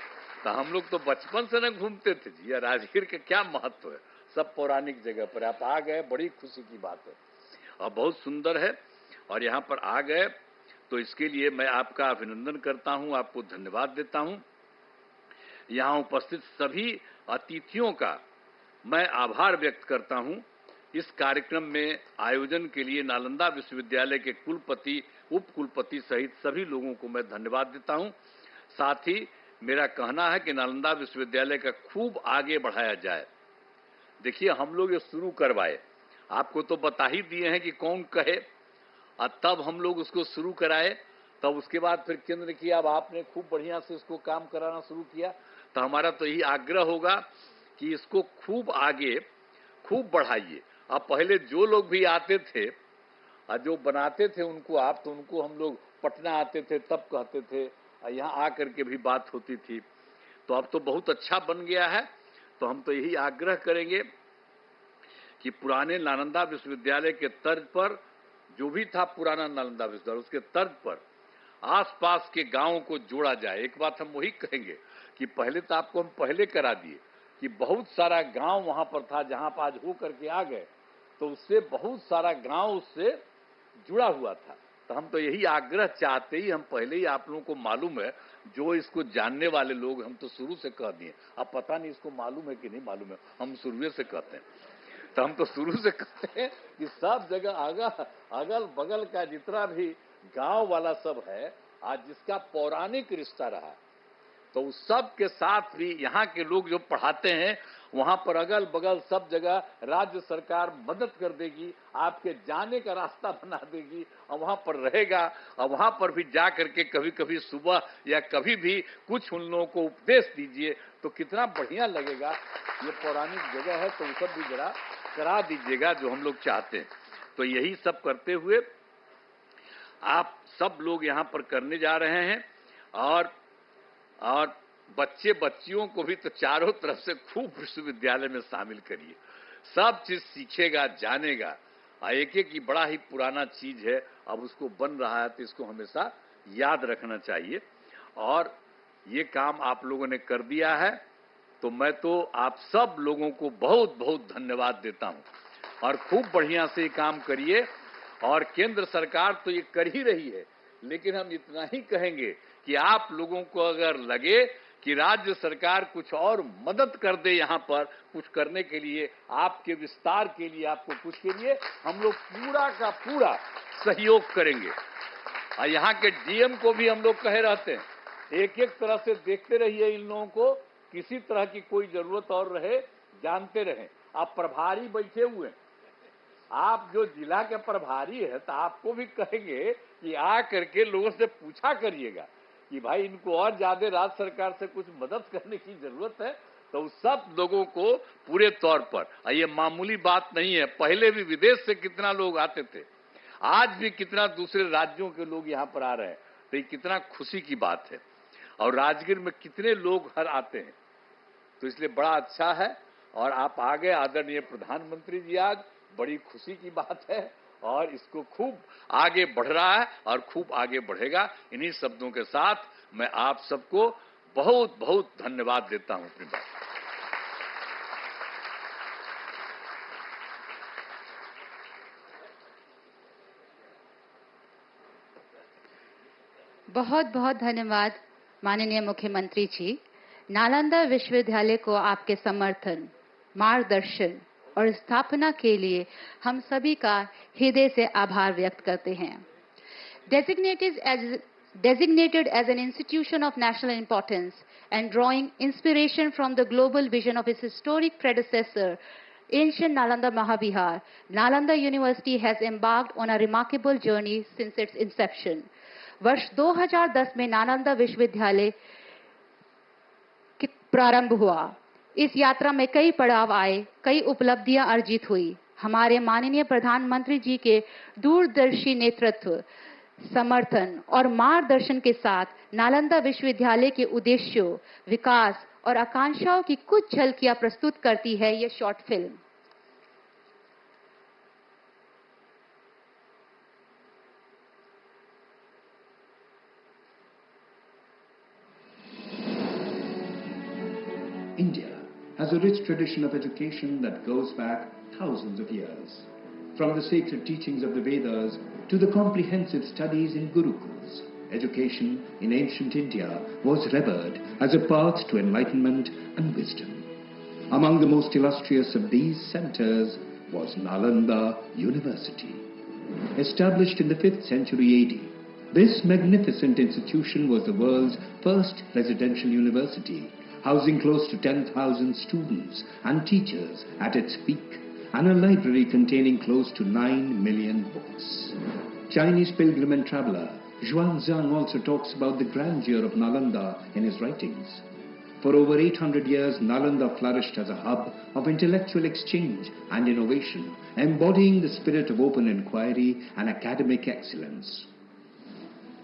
तो हम लोग तो बचपन से न घूमते थे जी, राजगीर का क्या महत्व है, सब पौराणिक जगह पर आप आ गए, बड़ी खुशी की बात है और बहुत सुंदर है। और यहाँ पर आ गए तो इसके लिए मैं आपका अभिनंदन करता हूँ, आपको धन्यवाद देता हूँ। यहाँ उपस्थित सभी अतिथियों का मैं आभार व्यक्त करता हूँ। इस कार्यक्रम में आयोजन के लिए नालंदा विश्वविद्यालय के कुलपति, उप कुलपति सहित सभी लोगों को मैं धन्यवाद देता हूँ। साथ ही मेरा कहना है कि नालंदा विश्वविद्यालय का खूब आगे बढ़ाया जाए। देखिए, हम लोग ये शुरू करवाए, आपको तो बता ही दिए हैं कि कौन कहे, और तब हम लोग उसको शुरू कराए, तब उसके बाद फिर केंद्र किया, अब आपने खूब बढ़िया से इसको काम कराना शुरू किया। तो हमारा तो यही आग्रह होगा कि इसको खूब आगे खूब बढ़ाइए। अब पहले जो लोग भी आते थे और जो बनाते थे उनको आप, तो उनको हम लोग पटना आते थे तब कहते थे, यहाँ आकर के भी बात होती थी। तो अब तो बहुत अच्छा बन गया है। तो हम तो यही आग्रह करेंगे कि पुराने नालंदा विश्वविद्यालय के तर्ज पर, जो भी था पुराना नालंदा विश्वविद्यालय, उसके तर्ज पर आसपास के गांवों को जोड़ा जाए। एक बात हम वही कहेंगे कि पहले तो आपको हम पहले करा दिए कि बहुत सारा गांव वहां पर था, जहां पर आज हो करके आ गए, तो उससे बहुत सारा गांव उससे जुड़ा हुआ था। तो हम तो यही आग्रह चाहते ही, हम पहले ही आप लोगों को मालूम है, जो इसको जानने वाले लोग हम तो शुरू से कह दिए, अब पता नहीं इसको मालूम है कि नहीं मालूम है, हम शुरू से कहते हैं। तो हम तो शुरू से कहते हैं कि सब जगह अगल बगल का जितना भी गांव वाला सब है, आज जिसका पौराणिक रिश्ता रहा, तो उस सब के साथ भी यहाँ के लोग जो पढ़ाते हैं, वहां पर अगल बगल सब जगह राज्य सरकार मदद कर देगी, आपके जाने का रास्ता बना देगी, और वहां पर रहेगा, और वहां पर भी जा करके कभी कभी सुबह या कभी भी कुछ उन लोगों को उपदेश दीजिए, तो कितना बढ़िया लगेगा। ये पौराणिक जगह है, तो वो सब भी जरा करा दीजिएगा जो हम लोग चाहते हैं। तो यही सब करते हुए आप सब लोग यहाँ पर करने जा रहे हैं, और बच्चे बच्चियों को भी तो चारों तरफ से खूब विश्वविद्यालय में शामिल करिए, सब चीज सीखेगा, जानेगा। एक एक ही बड़ा ही पुराना चीज है, अब उसको बन रहा है, तो इसको हमेशा याद रखना चाहिए। और ये काम आप लोगों ने कर दिया है, तो मैं तो आप सब लोगों को बहुत बहुत धन्यवाद देता हूं। और खूब बढ़िया से ये काम करिए, और केंद्र सरकार तो ये कर ही रही है, लेकिन हम इतना ही कहेंगे कि आप लोगों को अगर लगे कि राज्य सरकार कुछ और मदद कर दे, यहाँ पर कुछ करने के लिए, आपके विस्तार के लिए, आपको कुछ के लिए, हम लोग पूरा का पूरा सहयोग करेंगे। और यहाँ के डीएम को भी हम लोग कहे रहते हैं, एक एक तरह से देखते रहिए इन लोगों को, किसी तरह की कोई जरूरत और रहे जानते रहें। आप प्रभारी बैठे हुए हैं, आप जो जिला के प्रभारी है, तो आपको भी कहेंगे कि आ करके लोगों से पूछा करिएगा कि भाई इनको और ज्यादा राज्य सरकार से कुछ मदद करने की जरूरत है। तो सब लोगों को पूरे तौर पर, ये मामूली बात नहीं है, पहले भी विदेश से कितना लोग आते थे, आज भी कितना दूसरे राज्यों के लोग यहाँ पर आ रहे हैं, तो ये कितना खुशी की बात है। और राजगीर में कितने लोग हर आते हैं, तो इसलिए बड़ा अच्छा है। और आप आ गए आदरणीय प्रधानमंत्री जी, आज बड़ी खुशी की बात है, और इसको खूब आगे बढ़ रहा है और खूब आगे बढ़ेगा। इन्हीं शब्दों के साथ मैं आप सबको बहुत बहुत धन्यवाद देता हूं अपनी बात। बहुत बहुत धन्यवाद माननीय मुख्यमंत्री जी। नालंदा विश्वविद्यालय को आपके समर्थन, मार्गदर्शन और स्थापना के लिए हम सभी का हृदय से आभार व्यक्त करते हैं। Designated as an institution of national importance and drawing inspiration from the global vision of its historic predecessor, ancient Nalanda Mahavihar, Nalanda University has embarked on a remarkable journey since its inception. वर्ष 2010 में नालंदा विश्वविद्यालय प्रारंभ हुआ। इस यात्रा में कई पड़ाव आए, कई उपलब्धियां अर्जित हुई। हमारे माननीय प्रधानमंत्री जी के दूरदर्शी नेतृत्व, समर्थन और मार्गदर्शन के साथ नालंदा विश्वविद्यालय के उद्देश्यों, विकास और आकांक्षाओं की कुछ झलकियां प्रस्तुत करती है यह short film. India has a rich tradition of education that goes back thousands of years. From the sacred teachings of the Vedas to the comprehensive studies in Gurukuls, education in ancient India was revered as a path to enlightenment and wisdom. Among the most illustrious of these centers was Nalanda University. Established in the 5th century AD, this magnificent institution was the world's first residential university, housing close to 10,000 students and teachers at its peak, and a library containing close to 9 million books. Chinese pilgrim and traveler Xuanzang also talks about the grandeur of Nalanda in his writings. For over 800 years, Nalanda flourished as a hub of intellectual exchange and innovation, embodying the spirit of open inquiry and academic excellence.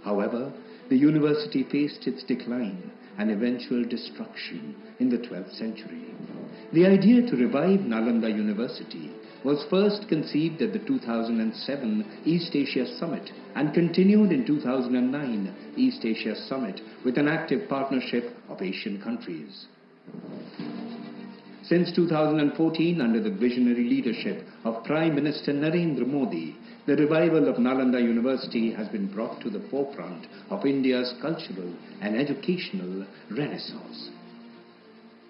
However, the university faced its decline and eventual destruction in the 12th century. The idea to revive Nalanda University was first conceived at the 2007 East Asia Summit and continued in 2009 East Asia Summit with an active partnership of Asian countries. Since 2014, under the visionary leadership of Prime Minister Narendra Modi, the revival of Nalanda University has been brought to the forefront of India's cultural and educational renaissance.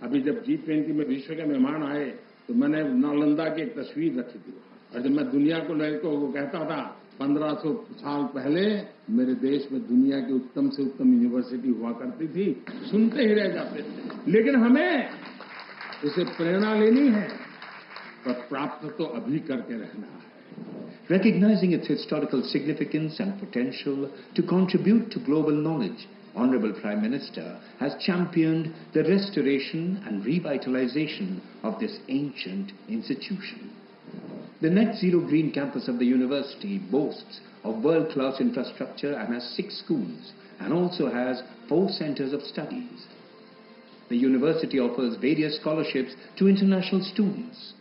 अभी जब G20 में विश्व के मेहमान आए तो मैंने नालंदा की एक तस्वीर रखी थी और जब मैं दुनिया को कहता था 1500 साल पहले मेरे देश में दुनिया की उत्तम से उत्तम यूनिवर्सिटी हुआ करती थी, सुनते ही रह जाते थे। लेकिन हमें उसे प्रेरणा लेनी है पर प्राप्त तो अभी करके रहना है। Recognizing its historical significance and potential to contribute to global knowledge, Honorable Prime Minister has championed the restoration and revitalization of this ancient institution. The Net Zero Green campus of the university boasts of world-class infrastructure and has 6 schools and also has 4 centers of studies. The university offers various scholarships to international students.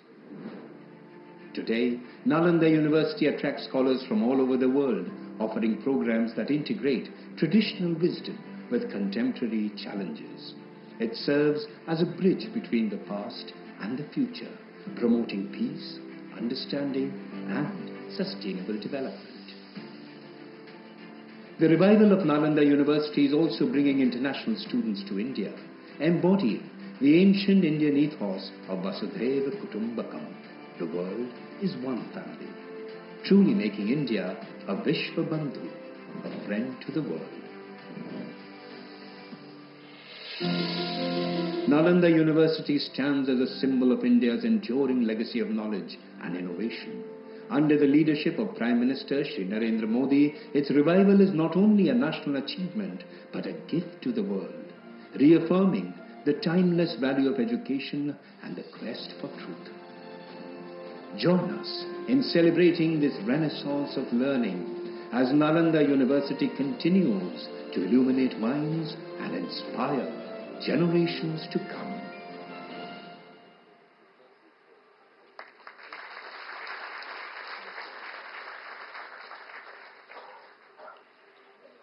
Today, Nalanda University attracts scholars from all over the world, offering programs that integrate traditional wisdom with contemporary challenges. It serves as a bridge between the past and the future, promoting peace, understanding, and sustainable development. The revival of Nalanda University is also bringing international students to India, embodying the ancient Indian ethos of Vasudhaiva Kutumbakam. The world is one family, truly making India a Vishwa Bandhu, a friend to the world. Nalanda University stands as a symbol of India's enduring legacy of knowledge and innovation. Under the leadership of Prime Minister Shri Narendra Modi, its revival is not only a national achievement, but a gift to the world, reaffirming the timeless value of education and the quest for truth. Join us in celebrating this renaissance of learning as Nalanda University continues to illuminate minds and inspire generations to come.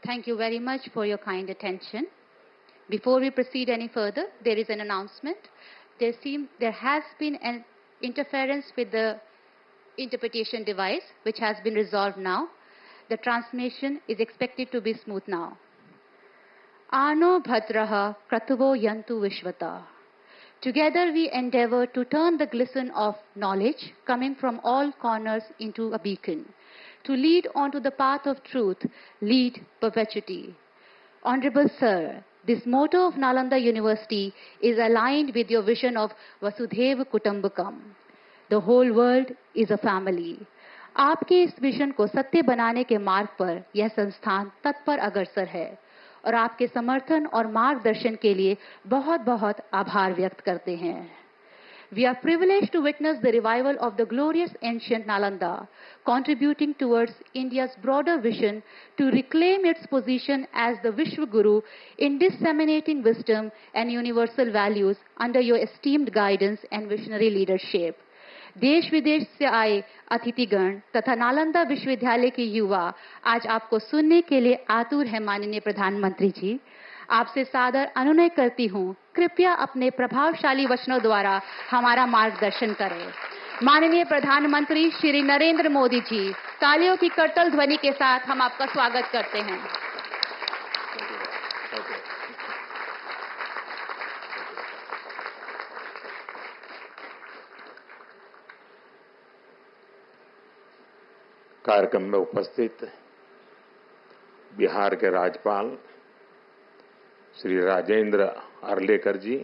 Thank you very much for your kind attention. Before we proceed any further, there is an announcement. There has been an interference with the interpretation device, which has been resolved now. The transmission is expected to be smooth now. Ano bhadraha kratuvo yantu vishvata. Together we endeavor to turn the glisten of knowledge coming from all corners into a beacon, to lead onto the path of truth, lead perpetuity. Honorable Sir, this motto of Nalanda University is aligned with your vision of Vasudhaiva Kutumbakam. The whole world is a family. आपके इस vision को सत्य बनाने के मार्ग पर यह संस्थान तत्पर अग्रसर है और आपके समर्थन और मार्गदर्शन के लिए बहुत बहुत आभार व्यक्त करते हैं. We are privileged to witness the revival of the glorious ancient Nalanda, contributing towards India's broader vision to reclaim its position as the Vishwa Guru in disseminating wisdom and universal values under your esteemed guidance and visionary leadership. देश विदेश से आए अतिथिगण तथा नालंदा विश्वविद्यालय के युवा आज आपको सुनने के लिए आतुर हैं. माननीय प्रधानमंत्री जी, आपसे सादर अनुनय करती हूँ, कृपया अपने प्रभावशाली वचनों द्वारा हमारा मार्गदर्शन करें. माननीय प्रधानमंत्री श्री नरेंद्र मोदी जी, तालियों की करतल ध्वनि के साथ हम आपका स्वागत करते हैं. कार्यक्रम में उपस्थित बिहार के राज्यपाल श्री राजेंद्र अर्लेकर जी,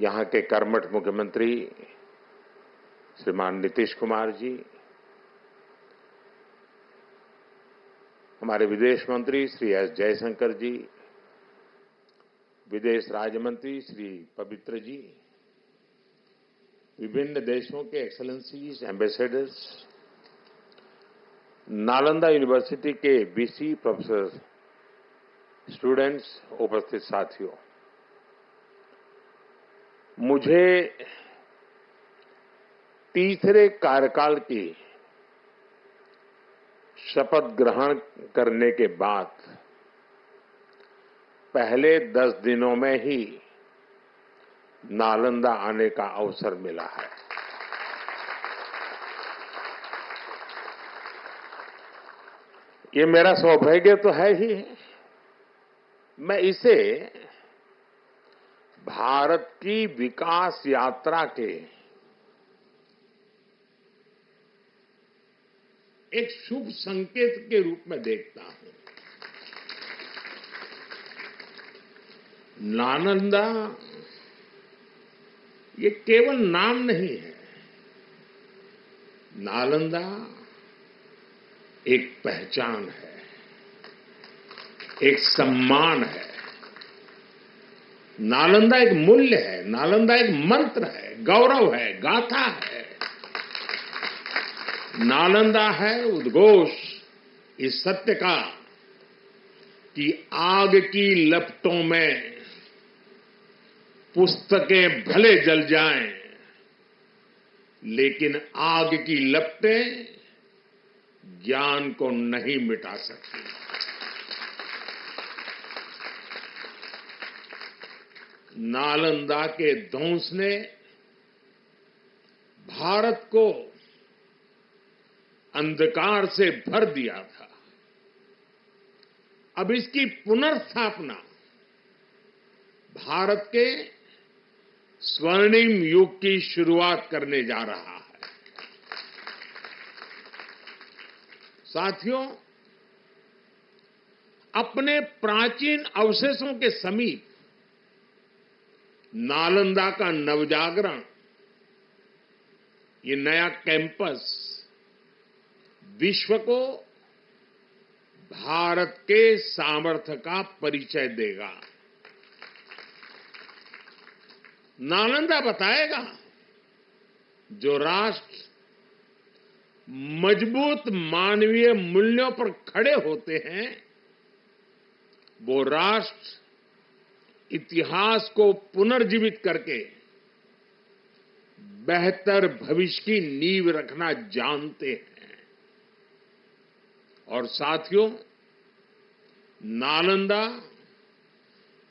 यहाँ के कर्मठ मुख्यमंत्री श्रीमान नीतीश कुमार जी, हमारे विदेश मंत्री श्री एस जयशंकर जी, विदेश राज्य मंत्री श्री पवित्र जी, विभिन्न देशों के एक्सेलेंसीज, एम्बेसडर्स, नालंदा यूनिवर्सिटी के वीसी प्रोफेसर, स्टूडेंट्स, उपस्थित साथियों, मुझे तीसरे कार्यकाल की शपथ ग्रहण करने के बाद पहले 10 दिनों में ही नालंदा आने का अवसर मिला है। ये मेरा सौभाग्य तो है ही है। मैं इसे भारत की विकास यात्रा के एक शुभ संकेत के रूप में देखता हूं। नालंदा ये केवल नाम नहीं है। नालंदा एक पहचान है, एक सम्मान है। नालंदा एक मूल्य है, नालंदा एक मंत्र है, गौरव है, गाथा है। नालंदा है उद्घोष इस सत्य का कि आग की लपटों में पुस्तकें भले जल जाएं, लेकिन आग की लपटें ज्ञान को नहीं मिटा सकती। नालंदा के ध्वंस ने भारत को अंधकार से भर दिया था। अब इसकी पुनर्स्थापना भारत के स्वर्णिम युग की शुरुआत करने जा रहा है। साथियों, अपने प्राचीन अवशेषों के समीप नालंदा का नवजागरण, ये नया कैंपस विश्व को भारत के सामर्थ्य का परिचय देगा। नालंदा बताएगा जो राष्ट्र मजबूत मानवीय मूल्यों पर खड़े होते हैं, वो राष्ट्र इतिहास को पुनर्जीवित करके बेहतर भविष्य की नींव रखना जानते हैं। और साथियों, नालंदा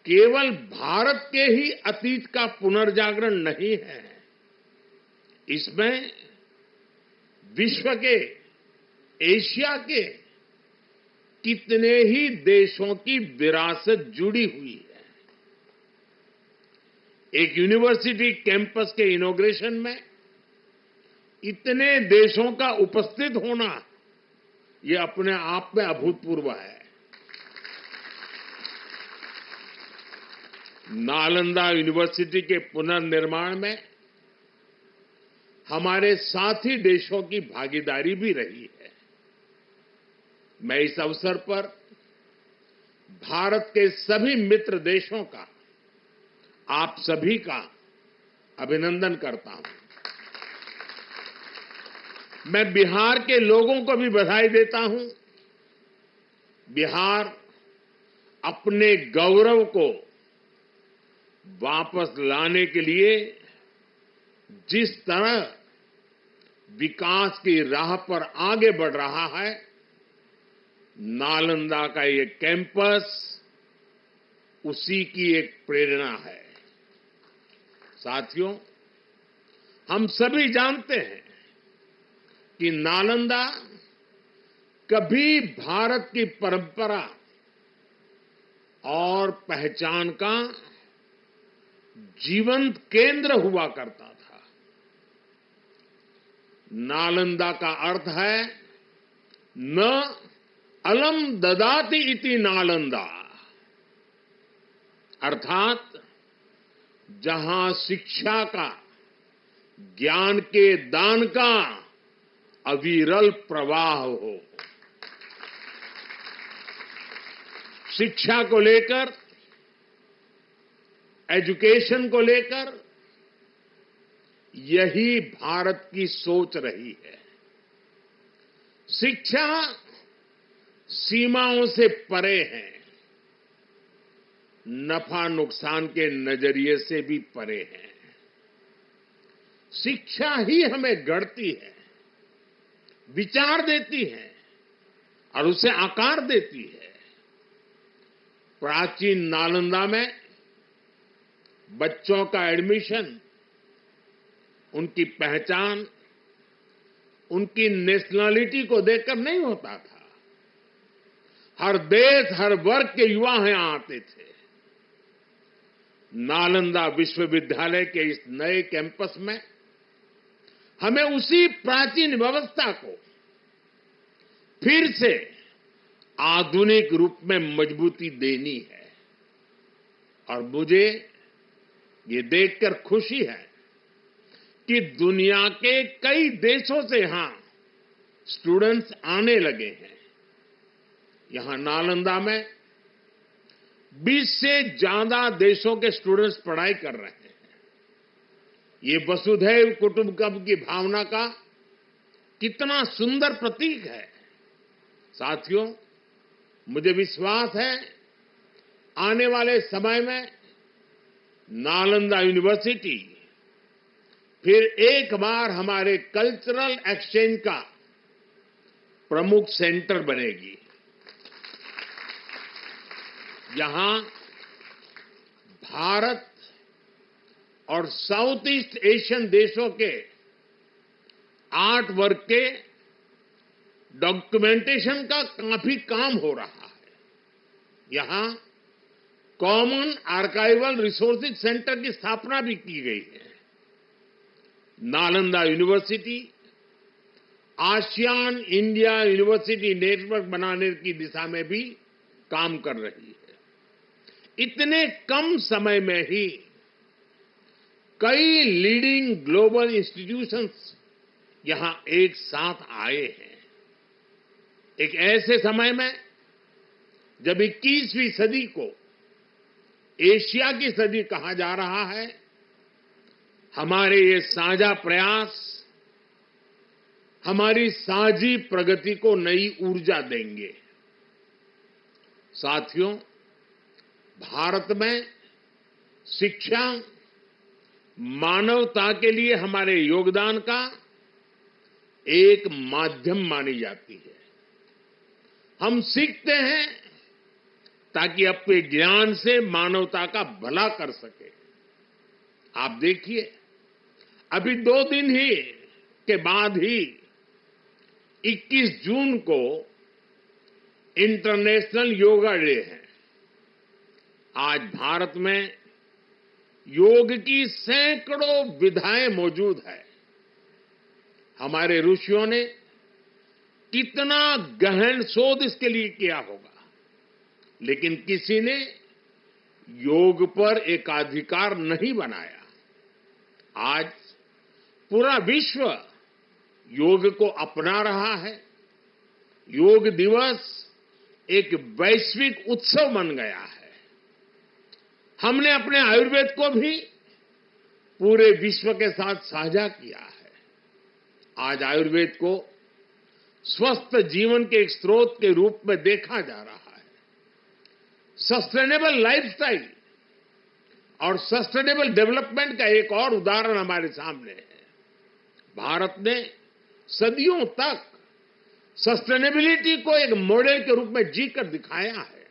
केवल भारत के ही अतीत का पुनर्जागरण नहीं है, इसमें विश्व के, एशिया के कितने ही देशों की विरासत जुड़ी हुई है। एक यूनिवर्सिटी कैंपस के इनॉग्रेशन में इतने देशों का उपस्थित होना, ये अपने आप में अभूतपूर्व है। नालंदा यूनिवर्सिटी के पुनर्निर्माण में हमारे साथी देशों की भागीदारी भी रही है। मैं इस अवसर पर भारत के सभी मित्र देशों का, आप सभी का अभिनंदन करता हूं। मैं बिहार के लोगों को भी बधाई देता हूं। बिहार अपने गौरव को वापस लाने के लिए जिस तरह विकास की राह पर आगे बढ़ रहा है, नालंदा का ये कैंपस उसी की एक प्रेरणा है। साथियों, हम सभी जानते हैं कि नालंदा कभी भारत की परंपरा और पहचान का जीवंत केंद्र हुआ करता था। नालंदा का अर्थ है न अलम ददाति इति नालंदा, अर्थात जहां शिक्षा का, ज्ञान के दान का अविरल प्रवाह हो। शिक्षा को लेकर, एजुकेशन को लेकर यही भारत की सोच रही है। शिक्षा सीमाओं से परे है, नफा नुकसान के नजरिए से भी परे है। शिक्षा ही हमें गढ़ती है, विचार देती है और उसे आकार देती है। प्राचीन नालंदा में बच्चों का एडमिशन, उनकी पहचान, उनकी नेशनलिटी को देखकर नहीं होता था। हर देश, हर वर्ग के युवा यहां आते थे। नालंदा विश्वविद्यालय के इस नए कैंपस में हमें उसी प्राचीन व्यवस्था को फिर से आधुनिक रूप में मजबूती देनी है। और मुझे ये देखकर खुशी है कि दुनिया के कई देशों से यहां स्टूडेंट्स आने लगे हैं। यहां नालंदा में 20 से ज्यादा देशों के स्टूडेंट्स पढ़ाई कर रहे हैं। ये वसुधैव कुटुंबकम की भावना का कितना सुंदर प्रतीक है। साथियों, मुझे विश्वास है आने वाले समय में नालंदा यूनिवर्सिटी फिर एक बार हमारे कल्चरल एक्सचेंज का प्रमुख सेंटर बनेगी। यहां भारत और साउथ ईस्ट एशियन देशों के आर्ट वर्क के डॉक्यूमेंटेशन का काफी काम हो रहा है। यहां कॉमन आर्काइवल रिसोर्सेज सेंटर की स्थापना भी की गई है। Nalanda university ASEAN India university network बनाने की दिशा में भी काम कर रही है। इतने कम समय में ही कई लीडिंग ग्लोबल इंस्टीट्यूशंस यहां एक साथ आए हैं। एक ऐसे समय में जब 21वीं सदी को एशिया की सदी कहा जा रहा है, हमारे ये साझा प्रयास हमारी साझी प्रगति को नई ऊर्जा देंगे। साथियों, भारत में शिक्षा मानवता के लिए हमारे योगदान का एक माध्यम मानी जाती है। हम सीखते हैं ताकि अपने ज्ञान से मानवता का भला कर सके। आप देखिए, अभी 2 दिन ही के बाद ही 21 जून को इंटरनेशनल योगा डे है। आज भारत में योग की सैकड़ों विधाएं मौजूद है। हमारे ऋषियों ने कितना गहन शोध इसके लिए किया होगा, लेकिन किसी ने योग पर एकाधिकार नहीं बनाया। आज पूरा विश्व योग को अपना रहा है। योग दिवस एक वैश्विक उत्सव बन गया है। हमने अपने आयुर्वेद को भी पूरे विश्व के साथ साझा किया है। आज आयुर्वेद को स्वस्थ जीवन के एक स्रोत के रूप में देखा जा रहा है। सस्टेनेबल लाइफस्टाइल और सस्टेनेबल डेवलपमेंट का एक और उदाहरण हमारे सामने है। भारत ने सदियों तक सस्टेनेबिलिटी को एक मॉडल के रूप में जीकर दिखाया है।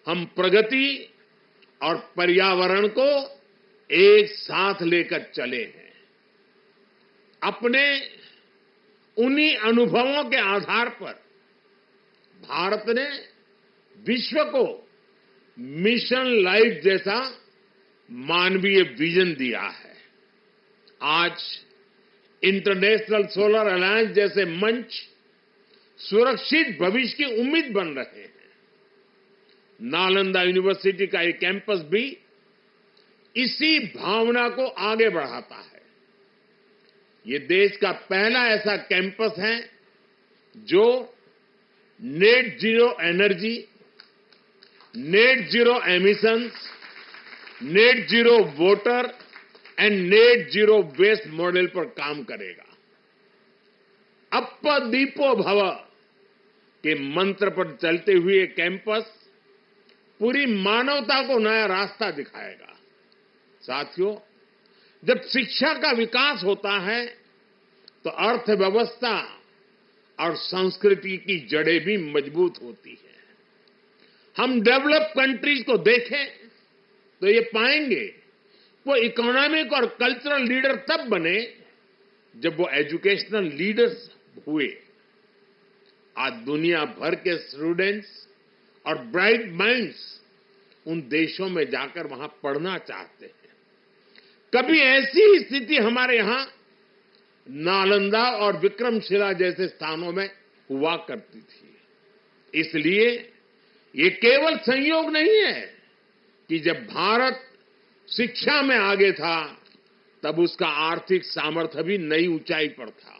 हम प्रगति और पर्यावरण को एक साथ लेकर चले हैं। अपने उन्हीं अनुभवों के आधार पर भारत ने विश्व को मिशन लाइफ जैसा मानवीय विजन दिया है। आज इंटरनेशनल सोलर अलायंस जैसे मंच सुरक्षित भविष्य की उम्मीद बन रहे हैं। नालंदा यूनिवर्सिटी का ये कैंपस भी इसी भावना को आगे बढ़ाता है। ये देश का पहला ऐसा कैंपस है जो net zero energy, net zero emissions, net zero water and net zero waste model पर काम करेगा। अप्प दीपो भव के मंत्र पर चलते हुए कैंपस पूरी मानवता को नया रास्ता दिखाएगा। साथियों, जब शिक्षा का विकास होता है तो अर्थव्यवस्था और संस्कृति की जड़ें भी मजबूत होती है। हम डेवलप कंट्रीज को देखें तो ये पाएंगे वो इकोनॉमिक और कल्चरल लीडर तब बने जब वो एजुकेशनल लीडर्स हुए। आज दुनिया भर के स्टूडेंट्स और ब्राइट माइंड्स उन देशों में जाकर वहां पढ़ना चाहते हैं। कभी ऐसी स्थिति हमारे यहां नालंदा और विक्रमशिला जैसे स्थानों में हुआ करती थी। इसलिए ये केवल संयोग नहीं है कि जब भारत शिक्षा में आगे था तब उसका आर्थिक सामर्थ्य भी नई ऊंचाई पर था।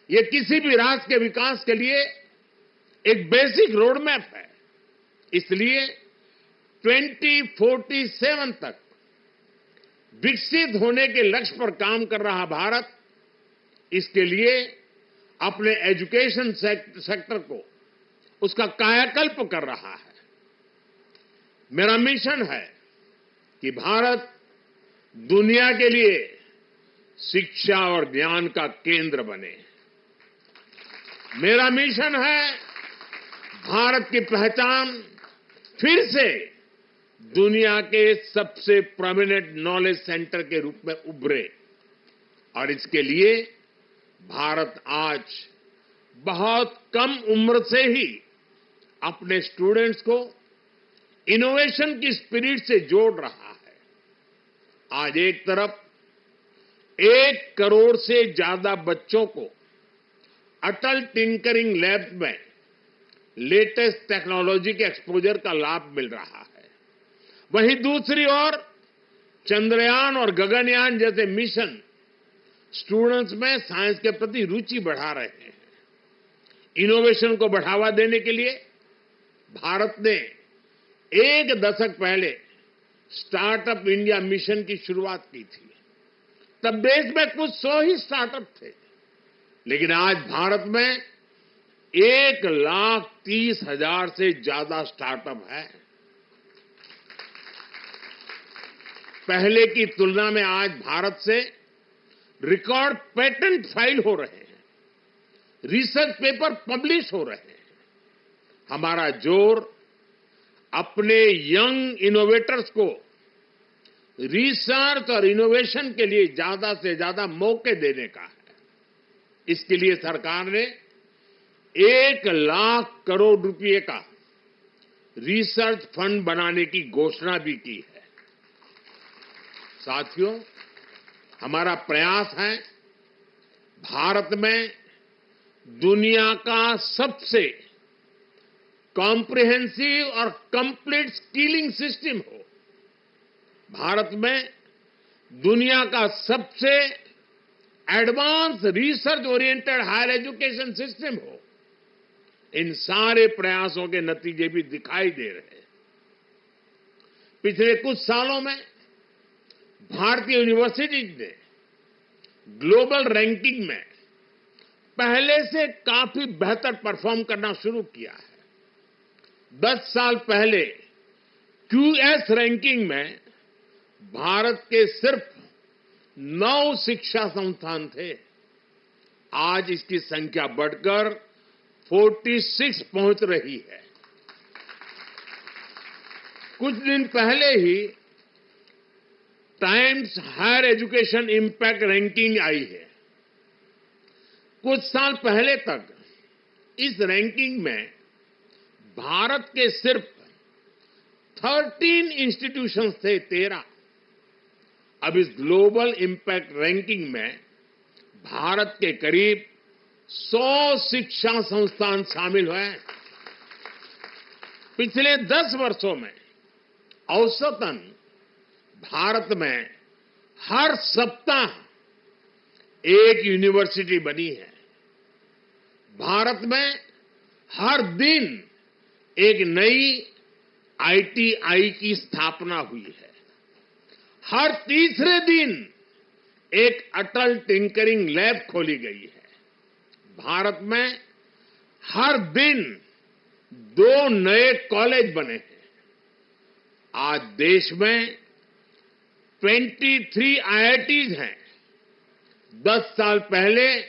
ये किसी भी राष्ट्र के विकास के लिए एक बेसिक रोड मैप है। इसलिए 2047 तक विकसित होने के लक्ष्य पर काम कर रहा भारत इसके लिए अपने एजुकेशन सेक्टर को उसका कायाकल्प कर रहा है। मेरा मिशन है कि भारत दुनिया के लिए शिक्षा और ज्ञान का केंद्र बने। मेरा मिशन है भारत की पहचान फिर से दुनिया के सबसे प्रोमिनेंट नॉलेज सेंटर के रूप में उभरे। और इसके लिए भारत आज बहुत कम उम्र से ही अपने स्टूडेंट्स को इनोवेशन की स्पिरिट से जोड़ रहा है। आज एक तरफ 1 करोड़ से ज्यादा बच्चों को अटल टिंकरिंग लैब में लेटेस्ट टेक्नोलॉजी के एक्सपोजर का लाभ मिल रहा है। वहीं दूसरी ओर चंद्रयान और गगनयान जैसे मिशन स्टूडेंट्स में साइंस के प्रति रुचि बढ़ा रहे हैं। इनोवेशन को बढ़ावा देने के लिए भारत ने 1 दशक पहले स्टार्टअप इंडिया मिशन की शुरुआत की थी। तब देश में कुछ 100 ही स्टार्टअप थे, लेकिन आज भारत में 1,30,000 से ज्यादा स्टार्टअप है। पहले की तुलना में आज भारत से रिकॉर्ड पेटेंट फाइल हो रहे हैं, रिसर्च पेपर पब्लिश हो रहे हैं। हमारा जोर अपने यंग इनोवेटर्स को रिसर्च और इनोवेशन के लिए ज्यादा से ज्यादा मौके देने का है। इसके लिए सरकार ने 1 लाख करोड़ रुपए का रिसर्च फंड बनाने की घोषणा भी की है। साथियों, हमारा प्रयास है भारत में दुनिया का सबसे कॉम्प्रिहेंसिव और कंप्लीट स्किलिंग सिस्टम हो। भारत में दुनिया का सबसे advance research oriented higher education system हो। इन सारे प्रयासों के नतीजे भी दिखाई दे रहे हैं। पिछले कुछ सालों में भारतीय यूनिवर्सिटीज ने ग्लोबल रैंकिंग में पहले से काफी बेहतर परफॉर्म करना शुरू किया है। 10 साल पहले क्यूएस रैंकिंग में भारत के सिर्फ 9 शिक्षा संस्थान थे। आज इसकी संख्या बढ़कर 46 पहुंच रही है। कुछ दिन पहले ही Times Higher Education impact ranking आई है। कुछ साल पहले तक इस रैंकिंग में भारत के सिर्फ 13 इंस्टीट्यूशंस थे, 13। अब इस ग्लोबल इंपैक्ट रैंकिंग में भारत के करीब 100 शिक्षा संस्थान शामिल हुए। पिछले 10 वर्षों में औसतन भारत में हर सप्ताह एक यूनिवर्सिटी बनी है। भारत में हर दिन एक नई आईटीआई की स्थापना हुई है। हर तीसरे दिन एक अटल टिंकरिंग लैब खोली गई है। भारत में हर दिन 2 नए कॉलेज बने हैं। आज देश में 23 आईआईटीज हैं। 10 साल पहले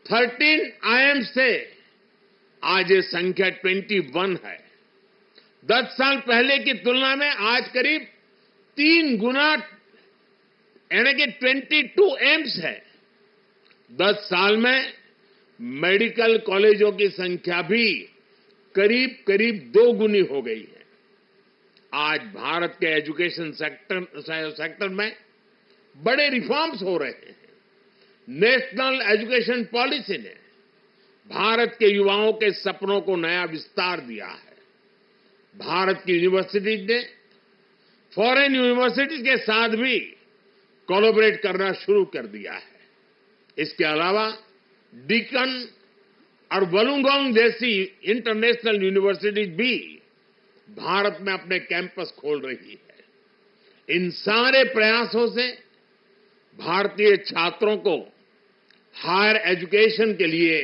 13 आईएम्स थे, आज ये संख्या 21 है। 10 साल पहले की तुलना में आज करीब 3 गुना यानी कि 22 एम्स है। 10 साल में मेडिकल कॉलेजों की संख्या भी करीब करीब 2 गुनी हो गई है। आज भारत के एजुकेशन सेक्टर में बड़े रिफॉर्म्स हो रहे हैं। नेशनल एजुकेशन पॉलिसी ने भारत के युवाओं के सपनों को नया विस्तार दिया है। भारत की यूनिवर्सिटीज ने फॉरेन यूनिवर्सिटीज के साथ भी कोलैबोरेट करना शुरू कर दिया है। इसके अलावा डीकन और वुलुंगडोंग जैसी इंटरनेशनल यूनिवर्सिटीज भी भारत में अपने कैंपस खोल रही है। इन सारे प्रयासों से भारतीय छात्रों को हायर एजुकेशन के लिए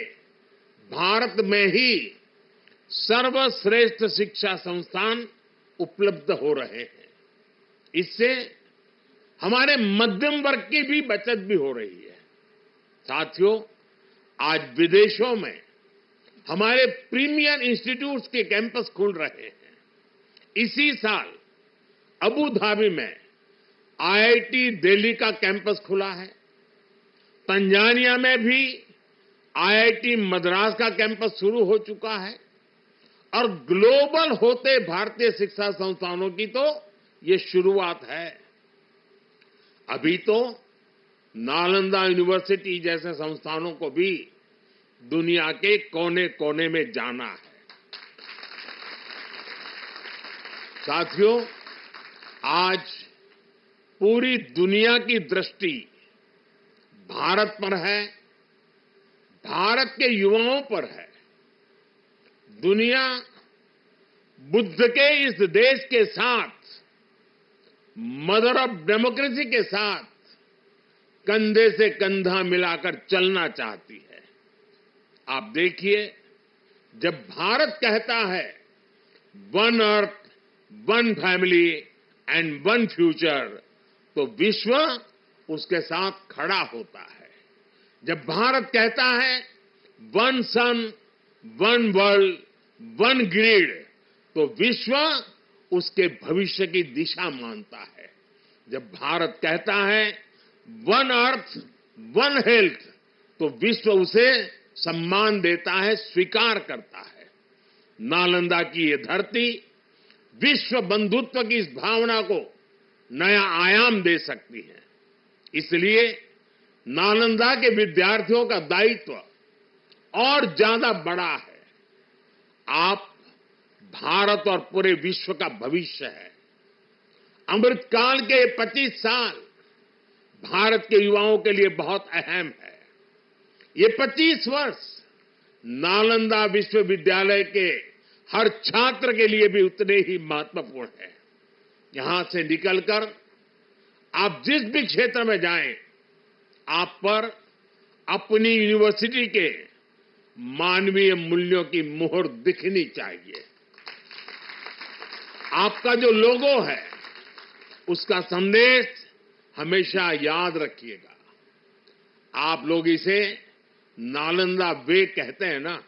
भारत में ही सर्वश्रेष्ठ शिक्षा संस्थान उपलब्ध हो रहे हैं। इससे हमारे मध्यम वर्ग की भी बचत भी हो रही है। साथियों, आज विदेशों में हमारे प्रीमियर इंस्टीट्यूट्स के कैंपस खुल रहे हैं। इसी साल अबू धाबी में आईआईटी दिल्ली का कैंपस खुला है। तंजानिया में भी आईआईटी मद्रास का कैंपस शुरू हो चुका है। और ग्लोबल होते भारतीय शिक्षा संस्थानों की तो ये शुरुआत है। अभी तो नालंदा यूनिवर्सिटी जैसे संस्थानों को भी दुनिया के कोने कोने में जाना है। साथियों, आज पूरी दुनिया की दृष्टि भारत पर है, भारत के युवाओं पर है। दुनिया बुद्ध के इस देश के साथ, मदर ऑफ डेमोक्रेसी के साथ कंधे से कंधा मिलाकर चलना चाहती है। आप देखिए, जब भारत कहता है one earth, one family and one future, तो विश्व उसके साथ खड़ा होता है। जब भारत कहता है वन सन, वन वर्ल्ड, वन ग्रिड, तो विश्व उसके भविष्य की दिशा मानता है। जब भारत कहता है वन अर्थ, वन हेल्थ, तो विश्व उसे सम्मान देता है, स्वीकार करता है। नालंदा की ये धरती विश्व बंधुत्व की इस भावना को नया आयाम दे सकती है। इसलिए नालंदा के विद्यार्थियों का दायित्व और ज्यादा बड़ा है। आप भारत और पूरे विश्व का भविष्य है। अमृतकाल के 25 साल भारत के युवाओं के लिए बहुत अहम है। ये 25 वर्ष नालंदा विश्वविद्यालय के हर छात्र के लिए भी उतने ही महत्वपूर्ण है। यहां से निकलकर आप जिस भी क्षेत्र में जाएं, आप पर अपनी यूनिवर्सिटी के मानवीय मूल्यों की मुहर दिखनी चाहिए। आपका जो लोगो है, उसका संदेश हमेशा याद रखिएगा। आप लोग इसे नालंदा वे कहते हैं ना।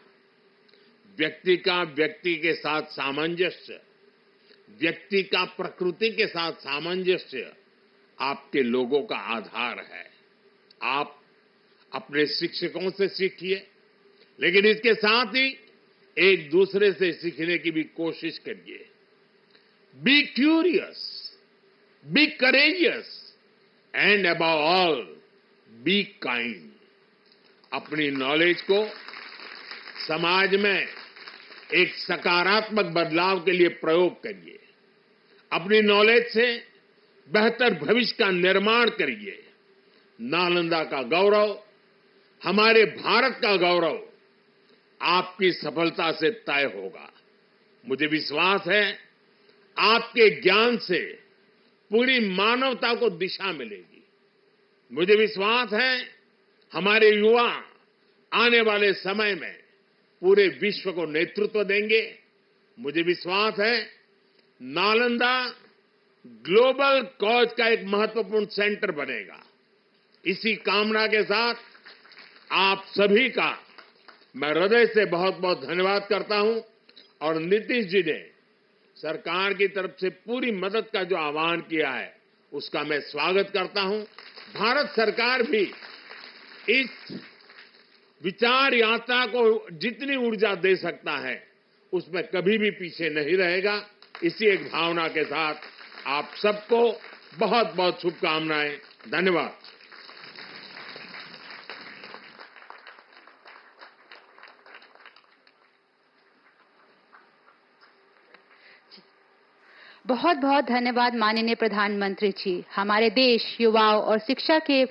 व्यक्ति का व्यक्ति के साथ सामंजस्य, व्यक्ति का प्रकृति के साथ सामंजस्य आपके लोगों का आधार है। आप अपने शिक्षकों से सीखिए, लेकिन इसके साथ ही एक दूसरे से सीखने की भी कोशिश करिए। Be curious, be courageous and above all be kind. अपनी नॉलेज को समाज में एक सकारात्मक बदलाव के लिए प्रयोग करिए। अपनी नॉलेज से बेहतर भविष्य का निर्माण करिए। नालंदा का गौरव, हमारे भारत का गौरव आपकी सफलता से तय होगा। मुझे विश्वास है आपके ज्ञान से पूरी मानवता को दिशा मिलेगी। मुझे विश्वास है हमारे युवा आने वाले समय में पूरे विश्व को नेतृत्व देंगे। मुझे विश्वास है नालंदा ग्लोबल कॉज का एक महत्वपूर्ण सेंटर बनेगा। इसी कामना के साथ आप सभी का मैं हृदय से बहुत बहुत धन्यवाद करता हूं। और नीतीश जी ने सरकार की तरफ से पूरी मदद का जो आह्वान किया है, उसका मैं स्वागत करता हूं। भारत सरकार भी इस विचार यात्रा को जितनी ऊर्जा दे सकता है उसमें कभी भी पीछे नहीं रहेगा। इसी एक भावना के साथ आप सबको बहुत बहुत शुभकामनाएं। धन्यवाद। बहुत बहुत धन्यवाद माननीय प्रधानमंत्री जी। हमारे देश युवाओं और शिक्षा के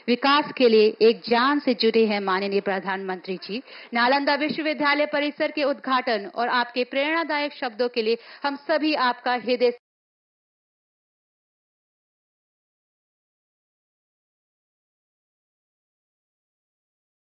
विकास के लिए एक जान से जुटे हैं माननीय प्रधानमंत्री जी। नालंदा विश्वविद्यालय परिसर के उद्घाटन और आपके प्रेरणादायक शब्दों के लिए हम सभी आपका हृदय